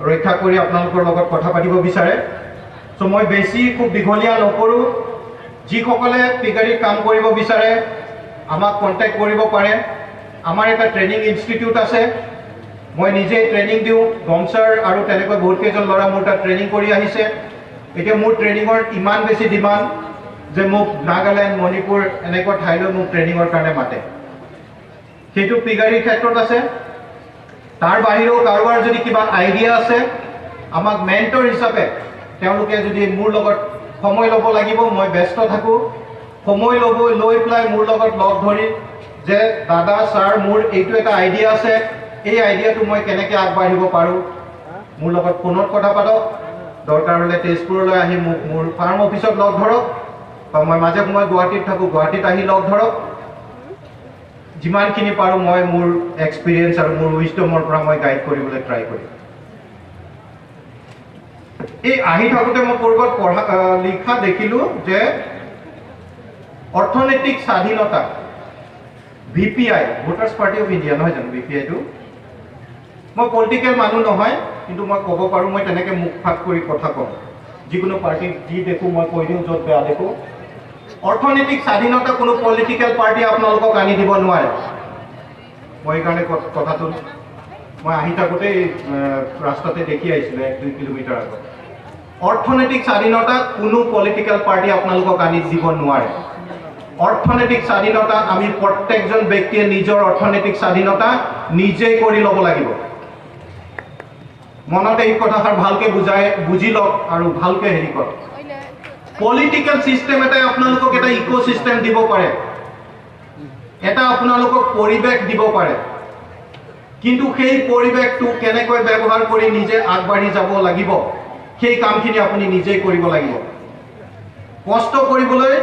ৰক্ষা কৰি আপোনালোকৰ লগত কথা পাতিব বিচাৰে চ' মই বেছি খুব দীঘলীয়া নকৰোঁ যিসকলে ফিগাৰীত কাম কৰিব বিচাৰে আমাক কণ্টেক্ট কৰিব পাৰে আমাৰ এটা ট্ৰেইনিং ইনষ্টিটিউট আছে মই নিজে ট্ৰেইনিং দিওঁ গমছাৰ আৰু তেনেকৈ বহুতকেইজন ল'ৰা মোৰ তাত ট্ৰেইনিং কৰি আহিছে এতিয়া মোৰ ট্ৰেইনিঙৰ ইমান বেছি ডিমাণ্ড যে মোক নাগালেণ্ড মণিপুৰ এনেকুৱা ঠাইলৈ মোক ট্ৰেইনিঙৰ কাৰণে মাতে সেইটো ফিগাৰীৰ ক্ষেত্ৰত আছে তাৰ বাহিৰেও কাৰোবাৰ যদি কিবা আইডিয়া আছে আমাক মেণ্টৰ হিচাপে তেওঁলোকে যদি মোৰ লগত সময় ল'ব লাগিব মই ব্যস্ত থাকোঁ সময় লৈ পেলাই মোৰ লগত লগ ধৰি যে দাদা ছাৰ মোৰ এইটো এটা আইডিয়া আছে এই আইডিয়াটো মই কেনেকৈ আগবাঢ়িব পাৰোঁ মোৰ লগত ফোনত কথা পাতক দৰকাৰ হ'লে তেজপুৰলৈ আহি মোক মোৰ ফাৰ্ম অফিচত লগ ধৰক বা মই মাজে সময়ে গুৱাহাটীত থাকোঁ গুৱাহাটীত আহি লগ ধৰক যিমানখিনি পাৰোঁ মই মোৰ এক্সপিৰিয়েঞ্চ আৰু মোৰ উইজডমৰ পৰা মই গাইড কৰিবলৈ ট্ৰাই কৰিম এই আহি থাকোঁতে মই ক'ৰবাত লিখা দেখিলোঁ যে অৰ্থনৈতিক স্বাধীনতা VPI voters party of India নহয় জানো VPIটো মই পলিটিকেল মানুহ নহয় কিন্তু মই ক'ব পাৰোঁ মই তেনেকৈ মুখ ফাট কৰি কথা কওঁ যিকোনো পাৰ্টিক যি দেখোঁ মই কৈ দিওঁ য'ত বেয়া দেখোঁ অৰ্থনৈতিক স্বাধীনতা কোনো পলিটিকেল পাৰ্টি আপোনালোকক আনি দিব নোৱাৰে মই সেইকাৰণে কথাটো মই আহি থাকোঁতেই ৰাস্তাতে দেখি আহিছিলোঁ 1-2 কিলোমিটাৰ আগত অৰ্থনৈতিক স্বাধীনতা কোনো পলিটিক্যাল পাৰ্টি আপোনালোকক আনি দিব নোৱাৰে অৰ্থনৈতিক স্বাধীনতা আমি প্ৰত্যেকজন ব্যক্তিয়ে নিজৰ অৰ্থনৈতিক স্বাধীনতা নিজে কৰি ল'ব লাগিব মনত এই কথাষাৰ ভালকে বুজি লওক আৰু ভালকে হেৰি কৰক পলিটিক্যাল সিস্টেম এটাই আপোনালোকক এটা ইকোসিস্টেম দিব পাৰে এটা আপোনালোকক পৰিৱেশ দিব পাৰে কিন্তু সেই পৰিৱেশটো কেনেকৈ ব্যৱহাৰ কৰি নিজে আগবাঢ়ি যাব লাগিব সেই কামখিনি আপুনি নিজেই কৰিব লাগিব কষ্ট কৰিবলৈ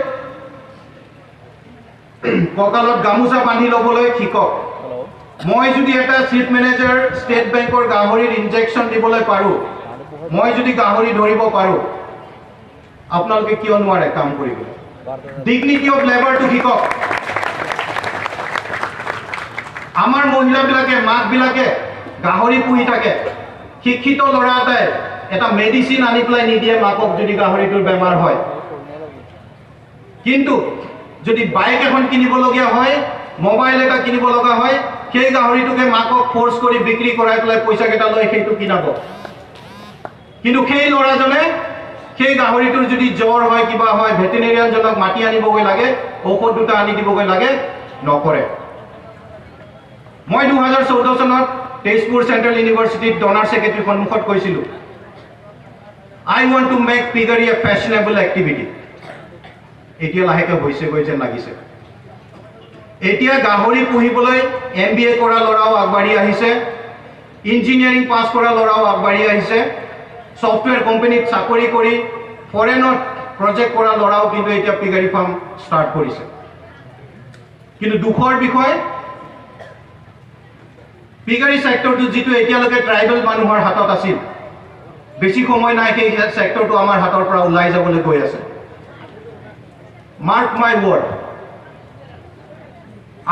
কঁকালত গামোচা বান্ধি ল'বলৈ শিকক মই যদি এটা চিফ মেনেজাৰ ষ্টেট বেংকৰ গাহৰিৰ ইনজেকশ্যন দিবলৈ পাৰোঁ মই যদি গাহৰি ধৰিব পাৰোঁ আপোনালোকে কিয় নোৱাৰে কাম কৰিবলৈ ডিগনিটি অফ লেবাৰটো শিকক আমাৰ মহিলাবিলাকে মাকবিলাকে গাহৰি পুহি থাকে শিক্ষিত ল'ৰা এটাই এটা মেডিচিন আনি পেলাই নিদিয়ে মাকক যদি গাহৰিটোৰ বেমাৰ হয় কিন্তু যদি বাইক এখন কিনিবলগীয়া হয় মোবাইল এটা কিনিব লগা হয় সেই গাহৰিটোকে মাকক ফ'ৰ্চ কৰি বিক্ৰী কৰাই পেলাই পইচাকেইটা লৈ সেইটো কিনাব কিন্তু সেই ল'ৰাজনে সেই গাহৰিটোৰ যদি জ্বৰ হয় কিবা হয় ভেটেনেৰিয়ানজনক মাতি আনিবগৈ লাগে ঔষধ দুটা আনি দিবগৈ লাগে নকৰে মই 2014 চনত তেজপুৰ চেণ্ট্ৰেল ইউনিভাৰ্চিটিত ডনাৰ ছেক্ৰেটাৰীৰ সন্মুখত কৈছিলোঁ I want to make piggery a fashionable activity. এতিয়া লাহেকে হৈছেগৈ যেন লাগিছে এতিয়া গাহৰি পুহিবলৈ MBA কৰা ল'ৰাও আগবাঢ়ি আহিছে ইঞ্জিনিয়াৰিং পাছ কৰা ল'ৰাও আগবাঢ়ি আহিছে সফটৱেৰ কোম্পানীত চাকৰি কৰি ফৰেনত প্ৰজেক্ট কৰা ল'ৰাও কিন্তু এতিয়া পিগাৰী ফাৰ্ম ষ্টাৰ্ট কৰিছে কিন্তু দুখৰ বিষয় পিগাৰী সেক্টৰটো যিটো এতিয়ালৈকে ট্ৰাইবেল মানুহৰ হাতত আছিল বেছি সময় নাই সেই সেক্টৰটো আমাৰ হাতৰ পৰা ওলাই যাবলৈ গৈ আছে মাৰ্ক মাই ৱৰ্ড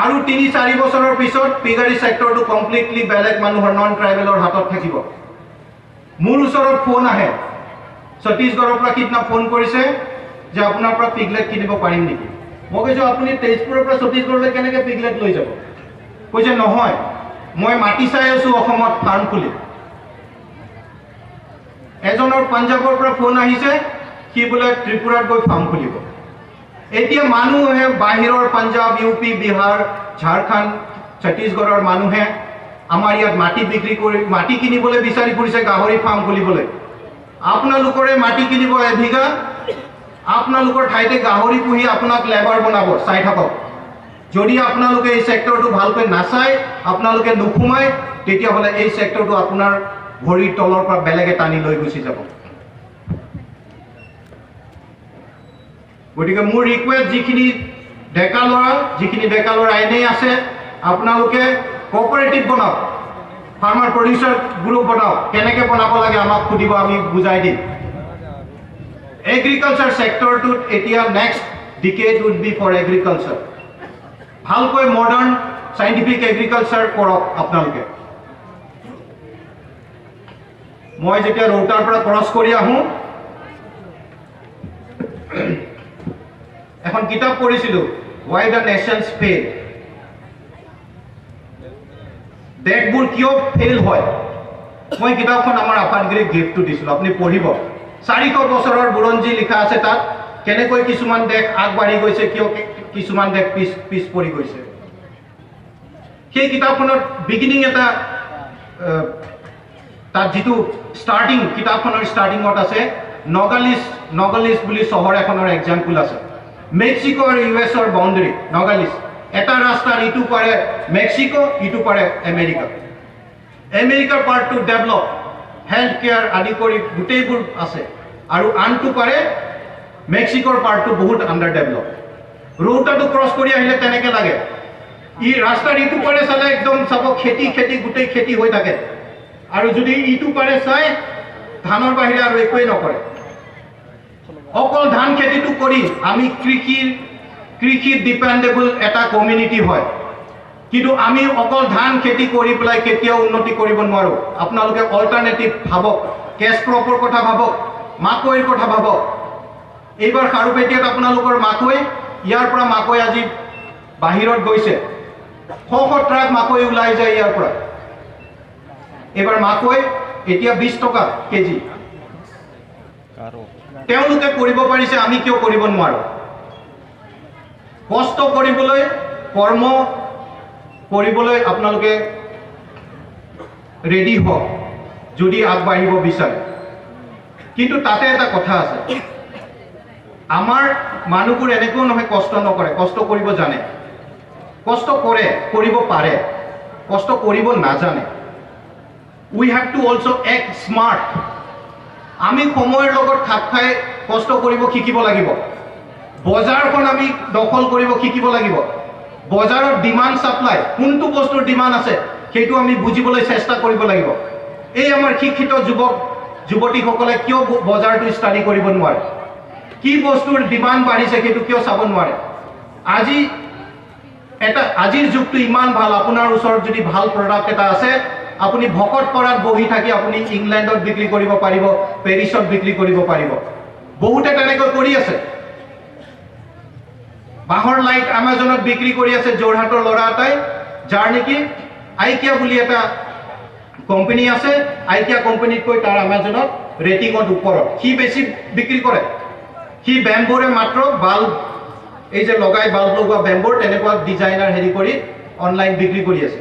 আৰু 3-4 বছৰৰ পিছত পিগাৰী সেক্টৰটো কমপ্লিটলি বেলেগ মানুহৰ নন ট্ৰাইবেলৰ হাতত থাকিব মোৰ ওচৰত ফোন আহে ছত্তীশগড়ৰ পৰা কিতনা ফোন কৰিছে যে আপোনাৰ পৰা পিগলেট কিনিব পাৰিম নেকি মই কৈছো আপুনি তেজপুৰৰ পৰা ছত্তীশগড়লৈ কেনেকৈ পিগলেট লৈ যাব কৈছে নহয় মই মাটি চাই আছো অসমত ফাৰ্ম খুলি এজনৰ পাঞ্জাবৰ পৰা ফোন আহিছে কি বোলে ত্ৰিপুৰাত গৈ ফাৰ্ম খুলিব এতিয়া মানুহে বাহিৰৰ পাঞ্জাব ইউপি বিহাৰ ঝাৰখণ্ড ছত্তীশগড়ৰ মানুহে আমাৰ ইয়াত মাটি বিক্ৰী কৰি মাটি কিনিবলৈ বিচাৰি ফুৰিছে গাহৰি ফাৰ্ম খুলিবলৈ আপোনালোকৰে মাটি কিনিব এবিঘা আপোনালোকৰ ঠাইতে গাহৰি পুহি আপোনাক লেবাৰ বনাব চাই থাকক যদি আপোনালোকে এই সেক্টৰটো ভালকৈ নাচায় আপোনালোকে নুখুমায় তেতিয়াহ'লে এই সেক্টৰটো আপোনাৰ ভৰিৰ তলৰ পৰা বেলেগে টানি লৈ গুচি যাব গতিকে মোৰ ৰিকুৱেষ্ট যিখিনি ডেকা ল'ৰা এনেই আছে আপোনালোকে কোঅপাৰেটিভ বনাওক ফাৰ্মাৰ প্ৰডিউচাৰ গ্ৰুপ বনাওক কেনেকৈ বনাব লাগে আমাক সুধিব আমি বুজাই দিম এগ্ৰিকালচাৰ সেক্টৰটোত এতিয়া next decade would be for agriculture ভালকৈ মডাৰ্ণ সাইণ্টিফিক এগ্ৰিকালচাৰ কৰক আপোনালোকে মই যেতিয়া ৰোটাৰ পৰা ক্ৰছ কৰি আহোঁ এখন কিতাপ পঢ়িছিলোঁ Why the Nations Fail দেশবোৰ কিয় ফেইল হয় মই কিতাপখন আমাৰ আপাতগিৰিক গিফ্টটো দিছিলোঁ আপুনি পঢ়িব 400 বছৰৰ বুৰঞ্জী লিখা আছে তাত কেনেকৈ কিছুমান দেশ আগবাঢ়ি গৈছে কিয় কিছুমান দেশ পিছ পৰি গৈছে সেই কিতাপখনৰ বিগিনিং এটা তাত যিটো ষ্টাৰ্টিং কিতাপখনৰ ষ্টাৰ্টিঙত আছে নগালিছ বুলি চহৰ এখনৰ এক্সাম্পল আছে মেক্সিকো আৰু ইউএছৰ বাউণ্ডাৰী নগালিছ এটা ৰাস্তাৰ ইটো পাৰে মেক্সিকো ইটো পাৰে আমেৰিকাৰ পাৰ্টটো ডেভেলপ হেল্থ কেয়াৰ আদি কৰি গোটেইবোৰ আছে আৰু আনটো পাৰে মেক্সিকোৰ পাৰ্টটো বহুত আণ্ডাৰ ডেভেলপ ৰোটাটো ক্ৰছ কৰি আহিলে তেনেকৈ লাগে ই ৰাস্তাৰ ইটো পাৰে চালে একদম চাব খেতি গোটেই খেতি হৈ থাকে আৰু যদি ইটো পাৰে চাই ধানৰ বাহিৰে আৰু একোৱেই নকৰে অকল ধান খেতিটো কৰি আমি কৃষি ডিপেণ্ডেবল এটা কমিউনিটি হয় কিন্তু আমি অকল ধান খেতি কৰি পেলাই কেতিয়াও উন্নতি কৰিব নোৱাৰোঁ আপোনালোকে অল্টাৰনেটিভ ভাবক কেছ ক্ৰপৰ কথা ভাবক মাকৈৰ কথা ভাবক এইবাৰ খাৰুপেটীয়াত আপোনালোকৰ মাকৈ ইয়াৰ পৰা মাকৈ আজি বাহিৰত গৈছে 100 ট্ৰাক মাকৈ ওলাই যায় ইয়াৰ পৰা এইবাৰ মাকৈ এতিয়া 20 টকা কেজি তেওঁলোকে কৰিব পাৰিছে, আমি কিয় কৰিব নোৱাৰোঁ? কষ্ট কৰিবলৈ, কৰ্ম কৰিবলৈ আপোনালোকে ৰেডি হওক যদি আগবাঢ়িব বিচাৰে। কিন্তু তাতে এটা কথা আছে, আমাৰ মানুহবোৰ এনেকুৱাও নহয় কষ্ট নকৰে, কষ্ট কৰিব জানে, কষ্ট কৰে, কৰিব পাৰে, কষ্ট কৰিব নাজানে। We have to also' act smart. আমি সময়ৰ লগত খাপ খাই কষ্ট কৰিব শিকিব লাগিব। বজাৰখন আমি দখল কৰিব শিকিব লাগিব। বজাৰত ডিমাণ্ড ছাপ্লাই, কোনটো বস্তুৰ ডিমাণ্ড আছে সেইটো আমি বুজিবলৈ চেষ্টা কৰিব লাগিব। এই আমাৰ শিক্ষিত যুৱক যুৱতীসকলে কিয় বজাৰটো ষ্টাডি কৰিব নোৱাৰে? কি বস্তুৰ ডিমাণ্ড বাঢ়িছে সেইটো কিয় চাব নোৱাৰে? আজিৰ যুগটো ইমান ভাল, আপোনাৰ ওচৰত যদি ভাল প্ৰডাক্ট এটা আছে, আপুনি ভকত পৰাত বহি থাকি আপুনি ইংলেণ্ডত বিক্ৰী কৰিব পাৰিব, পেৰিছত বিক্ৰী কৰিব পাৰিব। বহুতে তেনেকৈ কৰি আছে। বাঁহৰ লাইট আমাজনত বিক্ৰী কৰি আছে যোৰহাটৰ ল'ৰা এটাই, যাৰ নেকি আইকিয়া বুলি এটা কোম্পানী আছে, আইকিয়া কোম্পানীতকৈ তাৰ আমাজনত ৰেটিঙত ওপৰত, সি বেছি বিক্ৰী কৰে। সি বেম্বৰে মাত্ৰ বাল্ব, এই যে লগাই বাল্ব লগোৱা বেম্বৰ, তেনেকুৱা ডিজাইনাৰ হেৰি কৰি অনলাইন বিক্ৰী কৰি আছে।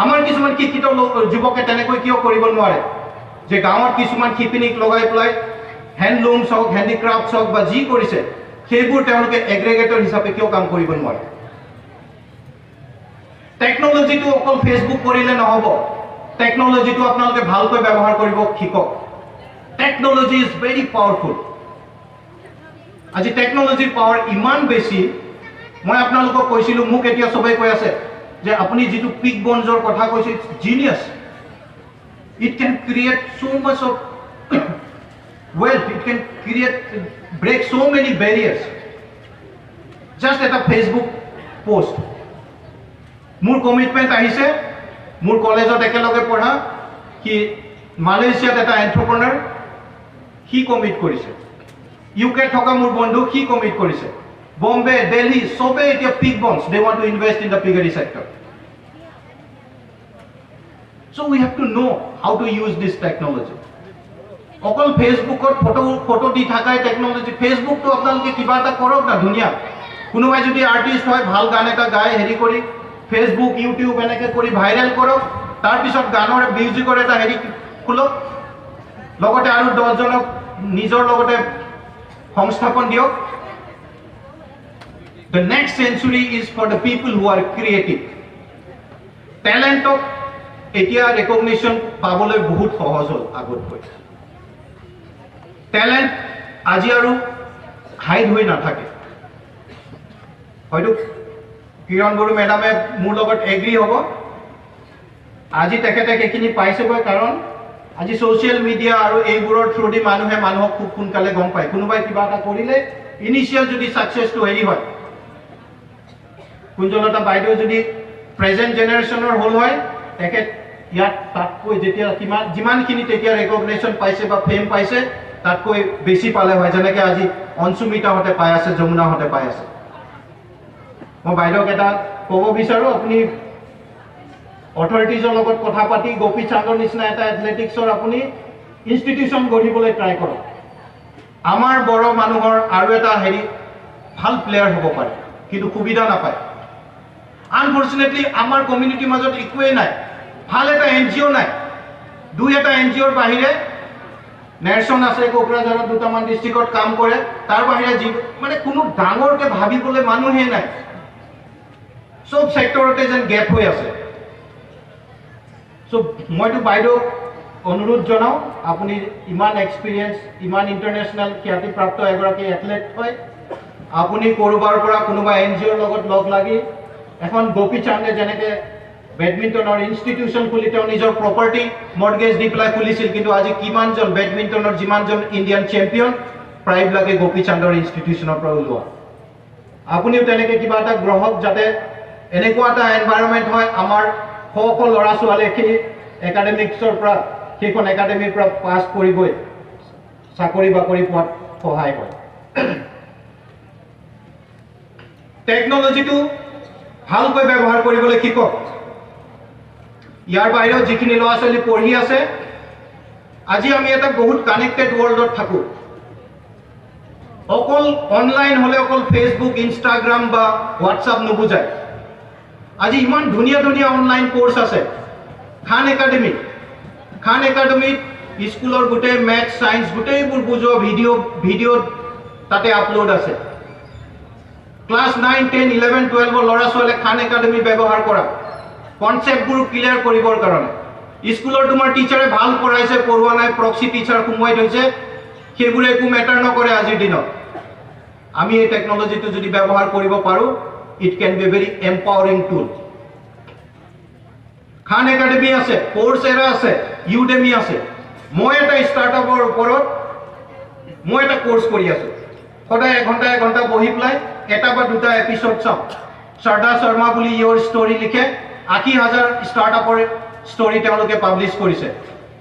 আমাৰ কিছুমান শিক্ষিত যুৱকে তেনেকৈ কিয় কৰিব নোৱাৰে? যে গাঁৱত কিছুমান শিপিনীক লগাই পেলাই হেণ্ডলুমছ হওক, হেণ্ডিক্ৰাফ্টছ হওক বা যি কৰিছে, সেইবোৰ তেওঁলোকে এগ্ৰিগেটৰ হিচাপে কিয় কাম কৰিব নোৱাৰে? টেকন'লজিটো অকল ফেচবুক কৰিলে নহ'ব, টেকন'লজিটো আপোনালোকে ভালকৈ ব্যৱহাৰ কৰিব শিকক। Technology is very powerful. আজি টেকন'লজিৰ পাৱাৰ ইমান বেছি, মই আপোনালোকক কৈছিলোঁ, মোক এতিয়া চবেই কৈ আছে যে আপুনি যিটো পিক বনজৰ কথা কৈছে, it's genius. It can create so' much of wealth, it can break so many barriers. Just at a Facebook post. মোৰ কমিটমেণ্ট আহিছে, মোৰ কলেজত একেলগে পঢ়া, সি মালয়েছিয়াত এটা এণ্টাৰপ্ৰেনাৰ, সি কমিট কৰিছে। ইউকে থকা মোৰ বন্ধু, সি কমিট কৰিছে। বম্বে, দিল্লী, চবে এতিয়া পিক বনছ, they want to invest in the piggery sector. So we have to know how to use this technology. অকল ফেচবুকত ফটো দি থাকাই টেকন'লজি। ফেচবুকটো আপোনালোকে কিবা এটা কৰক না, ধুনীয়া। কোনোবাই যদি আৰ্টিষ্ট হয়, ভাল গান এটা গাই হেৰি কৰি ফেচবুক, ইউটিউব এনেকৈ কৰি ভাইৰেল কৰক, তাৰপিছত গানৰ মিউজিকৰ এটা হেৰি খোলক, লগতে আৰু 10জনক নিজৰ লগতে সংস্থাপন দিয়ক। The next century is for the people who are creative. টেলেণ্টক এতিয়া ৰেকগনিশ্যন পাবলৈ বহুত সহজ হ'ল আগতকৈ। টেলেণ্ট আজি আৰু হাইড হৈ নাথাকে। হয়তো কিৰণ বড়ো মেডামে মোৰ লগত এগ্ৰী হ'ব, আজি তেখেতে সেইখিনি পাইছেগৈ, কাৰণ আজি ছ'চিয়েল মিডিয়া আৰু এইবোৰৰ থ্ৰুদি মানুহে মানুহক খুব সোনকালে গম পায়। কোনোবাই কিবা এটা কৰিলে ইনিচিয়েল যদি ছাকচেছটো হেৰি হয়, কুঞ্জলতা বাইদেউ যদি প্ৰেজেণ্ট জেনেৰেশ্যনৰ হ'ল হয়, তেখেত ইয়াত তাতকৈ যেতিয়া যিমানখিনি তেতিয়া ৰেকগনেশ্যন পাইছে বা ফেম পাইছে, তাতকৈ বেছি পালে হয়, যেনেকৈ আজি অঞ্চুমিতাহঁতে পাই আছে, যমুনাহঁতে পাই আছে। মই বাইদেউক এটা ক'ব বিচাৰোঁ, আপুনি অথৰিটিজৰ লগত কথা পাতি গোপী চান্দৰ নিচিনা এটা এথলেটিক্সৰ আপুনি ইনষ্টিটিউশ্যন গঢ়িবলৈ ট্ৰাই কৰক। আমাৰ বড়ো মানুহৰ আৰু এটা হেৰি ভাল প্লেয়াৰ হ'ব পাৰে, কিন্তু সুবিধা নাপায়। আনফৰ্চুনেটলি আমাৰ কমিউনিটিৰ মাজত একোৱেই নাই, ভাল এটা NGO নাই। দুই এটা NGOৰ বাহিৰে নেৰচন আছে, কোকৰাঝাৰত দুটামান ডিষ্ট্ৰিক্টত কাম কৰে, তাৰ বাহিৰে মানে কোনো ডাঙৰকৈ ভাবিবলৈ মানুহেই নাই। চব ছেক্টৰতে যেন গেপ হৈ আছে। চ' মইতো বাইদেউক অনুৰোধ জনাওঁ, আপুনি ইমান এক্সপিৰিয়েঞ্চ, ইমান ইণ্টাৰনেশ্যনেল খ্যাতিপ্ৰাপ্ত এগৰাকী এথলেট হয়, আপুনি ক'ৰবাৰ পৰা কোনোবা NGOৰ লগত লগ লাগি এখন গোপী চান্দে যেনেকৈ বেডমিণ্টনৰ ইনষ্টিটিউশ্যন খুলি তেওঁ নিজৰ প্ৰপাৰ্টি মৰ্টগেজ দি পেলাই খুলিছিল, কিন্তু আজি কিমানজন বেডমিণ্টনৰ যিমানজন ইণ্ডিয়ান চেম্পিয়ন প্ৰায়বিলাকে গোপী চান্দৰ ইনষ্টিটিউশ্যনৰ পৰা ওলোৱা। আপুনিও তেনেকৈ কিবা এটা গ্ৰহক, যাতে এনেকুৱা এটা এনভাইৰনমেণ্ট হয় আমাৰ শ শ ল'ৰা ছোৱালীয়ে সেই একাডেমিক্সৰ পৰা, সেইখন একাডেমীৰ পৰা পাছ কৰি গৈ চাকৰি বাকৰি পোৱাত সহায় হয়। টেকন'লজিটো ভালকৈ ব্যৱহাৰ কৰিবলৈ শিকক। ইয়াৰ বাহিৰেও যিখিনি ল'ৰা ছোৱালী পঢ়ি আছে, আজি আমি এটা বহুত কানেক্টেড ৱৰ্ল্ডত থাকোঁ। অকল অনলাইন হ'লে অকল ফেচবুক ইনষ্টাগ্ৰাম বা হোৱাটছআপ নুবুজায় আজি ইমান ধুনীয়া ধুনীয়া অনলাইন কোৰ্চ আছে খান একাডেমিত স্কুলৰ গোটেই মেথ সায়েন্স গোটেইবোৰ বুজোৱা ভিডিঅ' তাতে আপলোড আছে ক্লাছ 9 10 11 12 ল'ৰা ছোৱালীয়ে খান একাডেমি ব্যৱহাৰ কৰা কনচেপ্টবোৰ ক্লিয়াৰ কৰিবৰ কাৰণে স্কুলৰ তোমাৰ টিচাৰে ভাল পঢ়াইছে পঢ়োৱা নাই প্ৰক্সি টিচাৰ সোমোৱাই থৈছে সেইবোৰ একো মেটাৰ নকৰে আজিৰ দিনত আমি এই টেকনলজিটো যদি ব্যৱহাৰ কৰিব পাৰো it can be very empowering tool Khan academy আছে কোৰ্সেৰা আছে ইউডেমি আছে মই এটা ষ্টাৰ্টআপৰ ওপৰত মই এটা কোৰ্স কৰি আছো সদায় এঘণ্টা বহি পেলাই এটা বা দুটা এপিসোড চাম শ্ৰদ্ধা শৰ্মা বুলি ইয়ৰ ষ্টৰী লিখে ৮০,০০০ ষ্টাৰ্টআপৰ ষ্টৰী তেওঁলোকে পাব্লিছ কৰিছে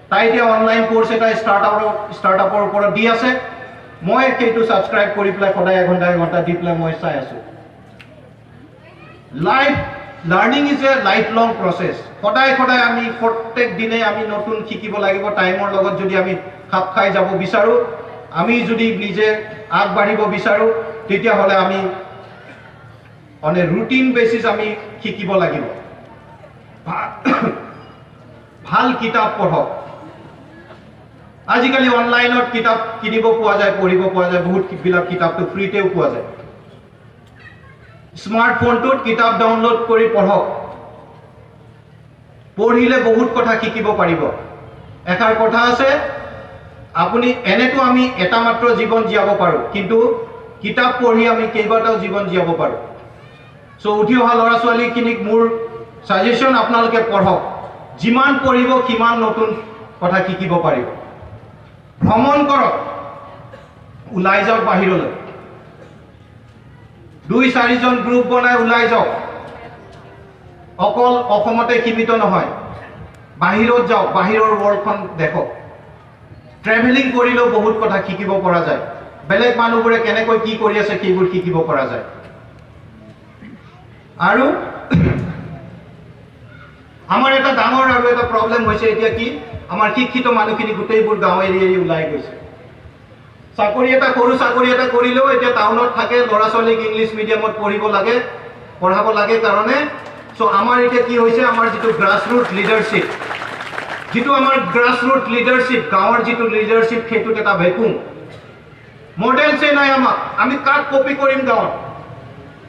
তাই এতিয়া অনলাইন কোৰ্স এটা ষ্টাৰ্টআপৰ ওপৰত দি আছে মই সেইটো সাবস্ক্ৰাইব কৰি পেলাই সদায় এঘণ্টা দি পেলাই মই চাই আছো life learning is a life long process সদায় আমি প্ৰত্যেক দিনে আমি নতুন শিকিব লাগিব টাইমৰ লগত যদি আমি খাপ খাই যাব বিচাৰো আমি যদি নিজে আগবাঢ়িব বিচাৰো তেতিয়াহ'লে আমি অন এ ৰুটিন বেচিছ আমি শিকিব লাগিব ভাল কিতাপ পঢ়ক আজিকালি অনলাইনত কিতাপ কিনিব পোৱা যায় পঢ়িব পোৱা যায় বহুত বিলাক কিতাপটো ফ্ৰীতেও পোৱা যায় স্মাৰ্টফোনটোত কিতাপ ডাউনলোড কৰি পঢ়ক পঢ়িলে বহুত কথা শিকিব পাৰিব এষাৰ কথা আছে আপুনি এনেতো আমি এটা মাত্ৰ জীৱন জীয়াব পাৰো কিন্তু কিতাপ পঢ়ি আমি কেইবাটাও জীৱন জীয়াব পাৰো সো উঠি অহা ল'ৰা ছোৱালীখিনিক মোৰ সাজেশন আপোনালোকে পঢ়ক যিমান পঢ়িব কিমান নতুন কথা শিকিব পাৰিব ভ্ৰমণ কৰক ওলাই যাওক বাহিৰলৈ 2-4 জন গ্ৰুপ বনাই ওলাই যাওক অকল অসমতে সীমিত নহয় বাহিৰত যাওক বাহিৰৰ ৱৰ্ল্ডখন দেখক ট্ৰেভেলিং কৰিলেও বহুত কথা শিকিব পৰা যায় বেলেগ মানুহবোৰে কেনেকৈ কি কৰি আছে সেইবোৰ শিকিব পৰা যায় আৰু আমাৰ এটা ডাঙৰ আৰু এটা প্ৰব্লেম হৈছে এতিয়া কি আমাৰ শিক্ষিত মানুহখিনি গোটেইবোৰ গাঁও এৰি ওলাই গৈছে চাকৰি এটা কৰিলেও এতিয়া টাউনত থাকে ল'ৰা ছোৱালীক ইংলিছ মিডিয়ামত পঢ়াব লাগে কাৰণে সো আমাৰ এতিয়া কি হৈছে আমাৰ যিটো গ্ৰাছৰুট লিডাৰশ্বিপ গাঁৱৰ যিটো লিডাৰশ্বিপ সেইটোত এটা ভেকুম মডেলছে নাই আমি কাক কপি কৰিম গাঁৱত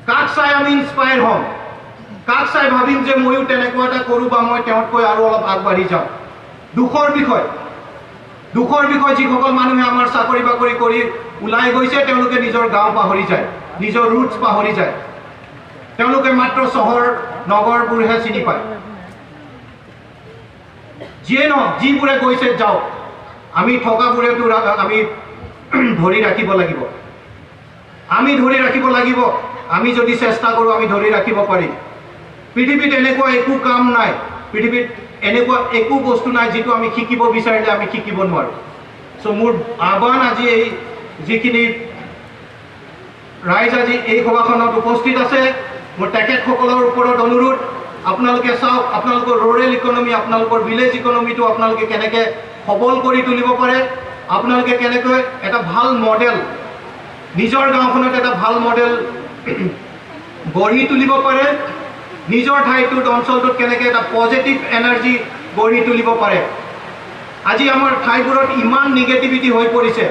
কাক চাই আমি ইনস্পায়াৰ হ'ম কাক চাই ভাবিম যে ময়ো তেনেকুৱা এটা কৰোঁ বা মই তেওঁতকৈ আৰু অলপ আগবাঢ়ি যাওঁ দুখৰ বিষয় যিসকল মানুহে আমাৰ চাকৰি বাকৰি কৰি ওলাই গৈছে তেওঁলোকে নিজৰ গাঁও পাহৰি যায় নিজৰ ৰুটছ পাহৰি যায় তেওঁলোকে মাত্ৰ চহৰ নগৰবোৰহে চিনি পায় যিয়ে নহওক যিবোৰে গৈছে যাওক আমি থকাবোৰেতো আমি ধৰি ৰাখিব লাগিব আমি যদি চেষ্টা কৰোঁ আমি ধৰি ৰাখিব পাৰিম পৃথিৱীত এনেকুৱা একো কাম নাই পৃথিৱীত এনেকুৱা একো বস্তু নাই যিটো আমি শিকিব বিচাৰিলে আমি শিকিব নোৱাৰোঁ সো মোৰ আহ্বান আজি এই যিখিনি ৰাইজ আজি এই সভাখনত উপস্থিত আছে মোৰ তেখেতসকলৰ ওপৰত অনুৰোধ আপোনালোকে চাওক আপোনালোকৰ ৰুৰেল ইকনমি আপোনালোকৰ ভিলেজ ইকনমিটো আপোনালোকে কেনেকৈ সবল কৰি তুলিব পাৰে আপোনালোকে কেনেকৈ এটা ভাল মডেল নিজৰ গাঁওখনত এটা ভাল মডেল গঢ়ি তুলিব পাৰে নিজৰ ঠাইটোত অঞ্চলটোত কেনেকৈ এটা পজিটিভ এনাৰ্জি গঢ়ি তুলিব পাৰে আজি আমাৰ ঠাইবোৰত ইমান নিগেটিভিটি হৈ পৰিছে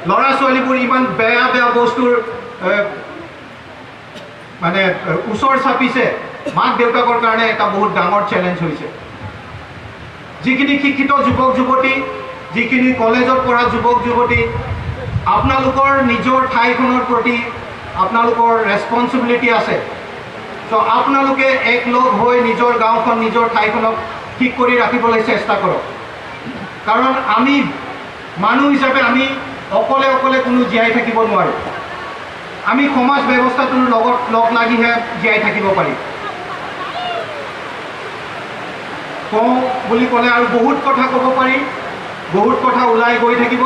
ল'ৰা ছোৱালীবোৰ ইমান বেয়া বস্তুৰ মানে ওচৰ চাপিছে মাক দেউতাকৰ কাৰণে এটা বহুত ডাঙৰ চেলেঞ্জ হৈছে যিখিনি শিক্ষিত যুৱক যুৱতী যিখিনি কলেজত পঢ়া যুৱক যুৱতী আপোনালোকৰ নিজৰ ঠাইখনৰ প্ৰতি আপোনালোকৰ ৰেছপন্সিবিলিটি আছে তো আপোনালোকে একলগ হৈ নিজৰ গাঁওখন নিজৰ ঠাইখনক ঠিক কৰি ৰাখিবলৈ চেষ্টা কৰক কাৰণ আমি মানুহ হিচাপে আমি অকলে কোনো জীয়াই থাকিব নোৱাৰোঁ আমি সমাজ ব্যৱস্থাটোৰ লগত লগ লাগিহে জীয়াই থাকিব পাৰিম কওঁ বুলি ক'লে আৰু বহুত কথা ক'ব পাৰি বহুত কথা ওলাই গৈ থাকিব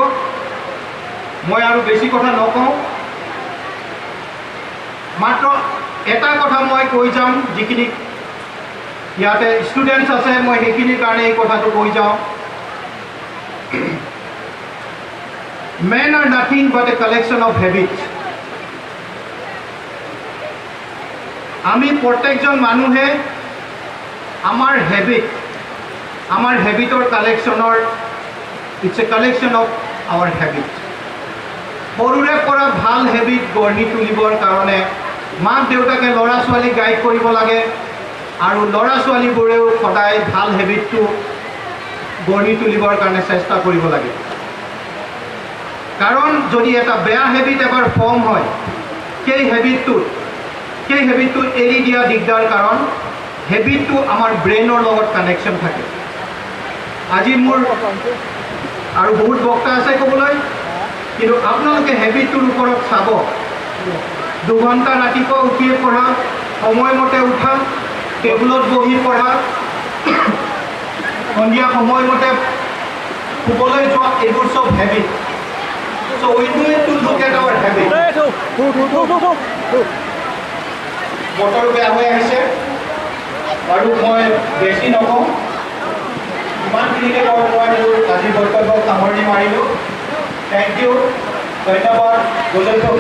মই আৰু বেছি কথা নকওঁ মাত্ৰ এটা কথা মই কৈ যাম যিখিনি ইয়াতে ষ্টুডেণ্টছ আছে মই সেইখিনিৰ কাৰণে এই কথাটো কৈ যাওঁ Men are nothing but a collection of habits. আমি প্ৰত্যেকজন মানুহে আমাৰ হেবিটৰ কালেকশ্যনৰ it's a collection of our habit. সৰুৰে পৰা ভাল হেবিট গঢ়ি তুলিবৰ কাৰণে মাক দেউতাকে ল'ৰা ছোৱালীক গাইড কৰিব লাগে আৰু ল'ৰা ছোৱালীবোৰেও সদায় ভাল হেবিটটো গঢ়ি তুলিবৰ কাৰণে চেষ্টা কৰিব লাগে। কাৰণ যদি এটা বেয়া হেবিট এবাৰ ফৰ্ম হয় সেই হেবিটটো এৰি দিয়া দিগদাৰ, কাৰণ হেবিটটো আমাৰ ব্ৰেইনৰ লগত কানেকশ্যন থাকে। আজি মোৰ আৰু বহুত বক্তা আছে ক'বলৈ, কিন্তু আপোনালোকে হেবিটটোৰ ওপৰত চাব। 2 ঘণ্টা ৰাতিপুৱা উঠিয়ে পঢ়া, সময়মতে উঠা, টেবুলত বহি পঢ়া, সন্ধিয়া সময়মতে শুবলৈ যোৱা, এইবোৰ চব habit. So we need to look at our habit. বতৰ বেয়া হৈ আহিছে আৰু মই বেছি নকওঁ, ইমানখিনিকে মই মোৰ আজিৰ বক্তব্য সামৰণি মাৰিলোঁ। থেংক ইউ, ধন্যবাদ, গোজলটো।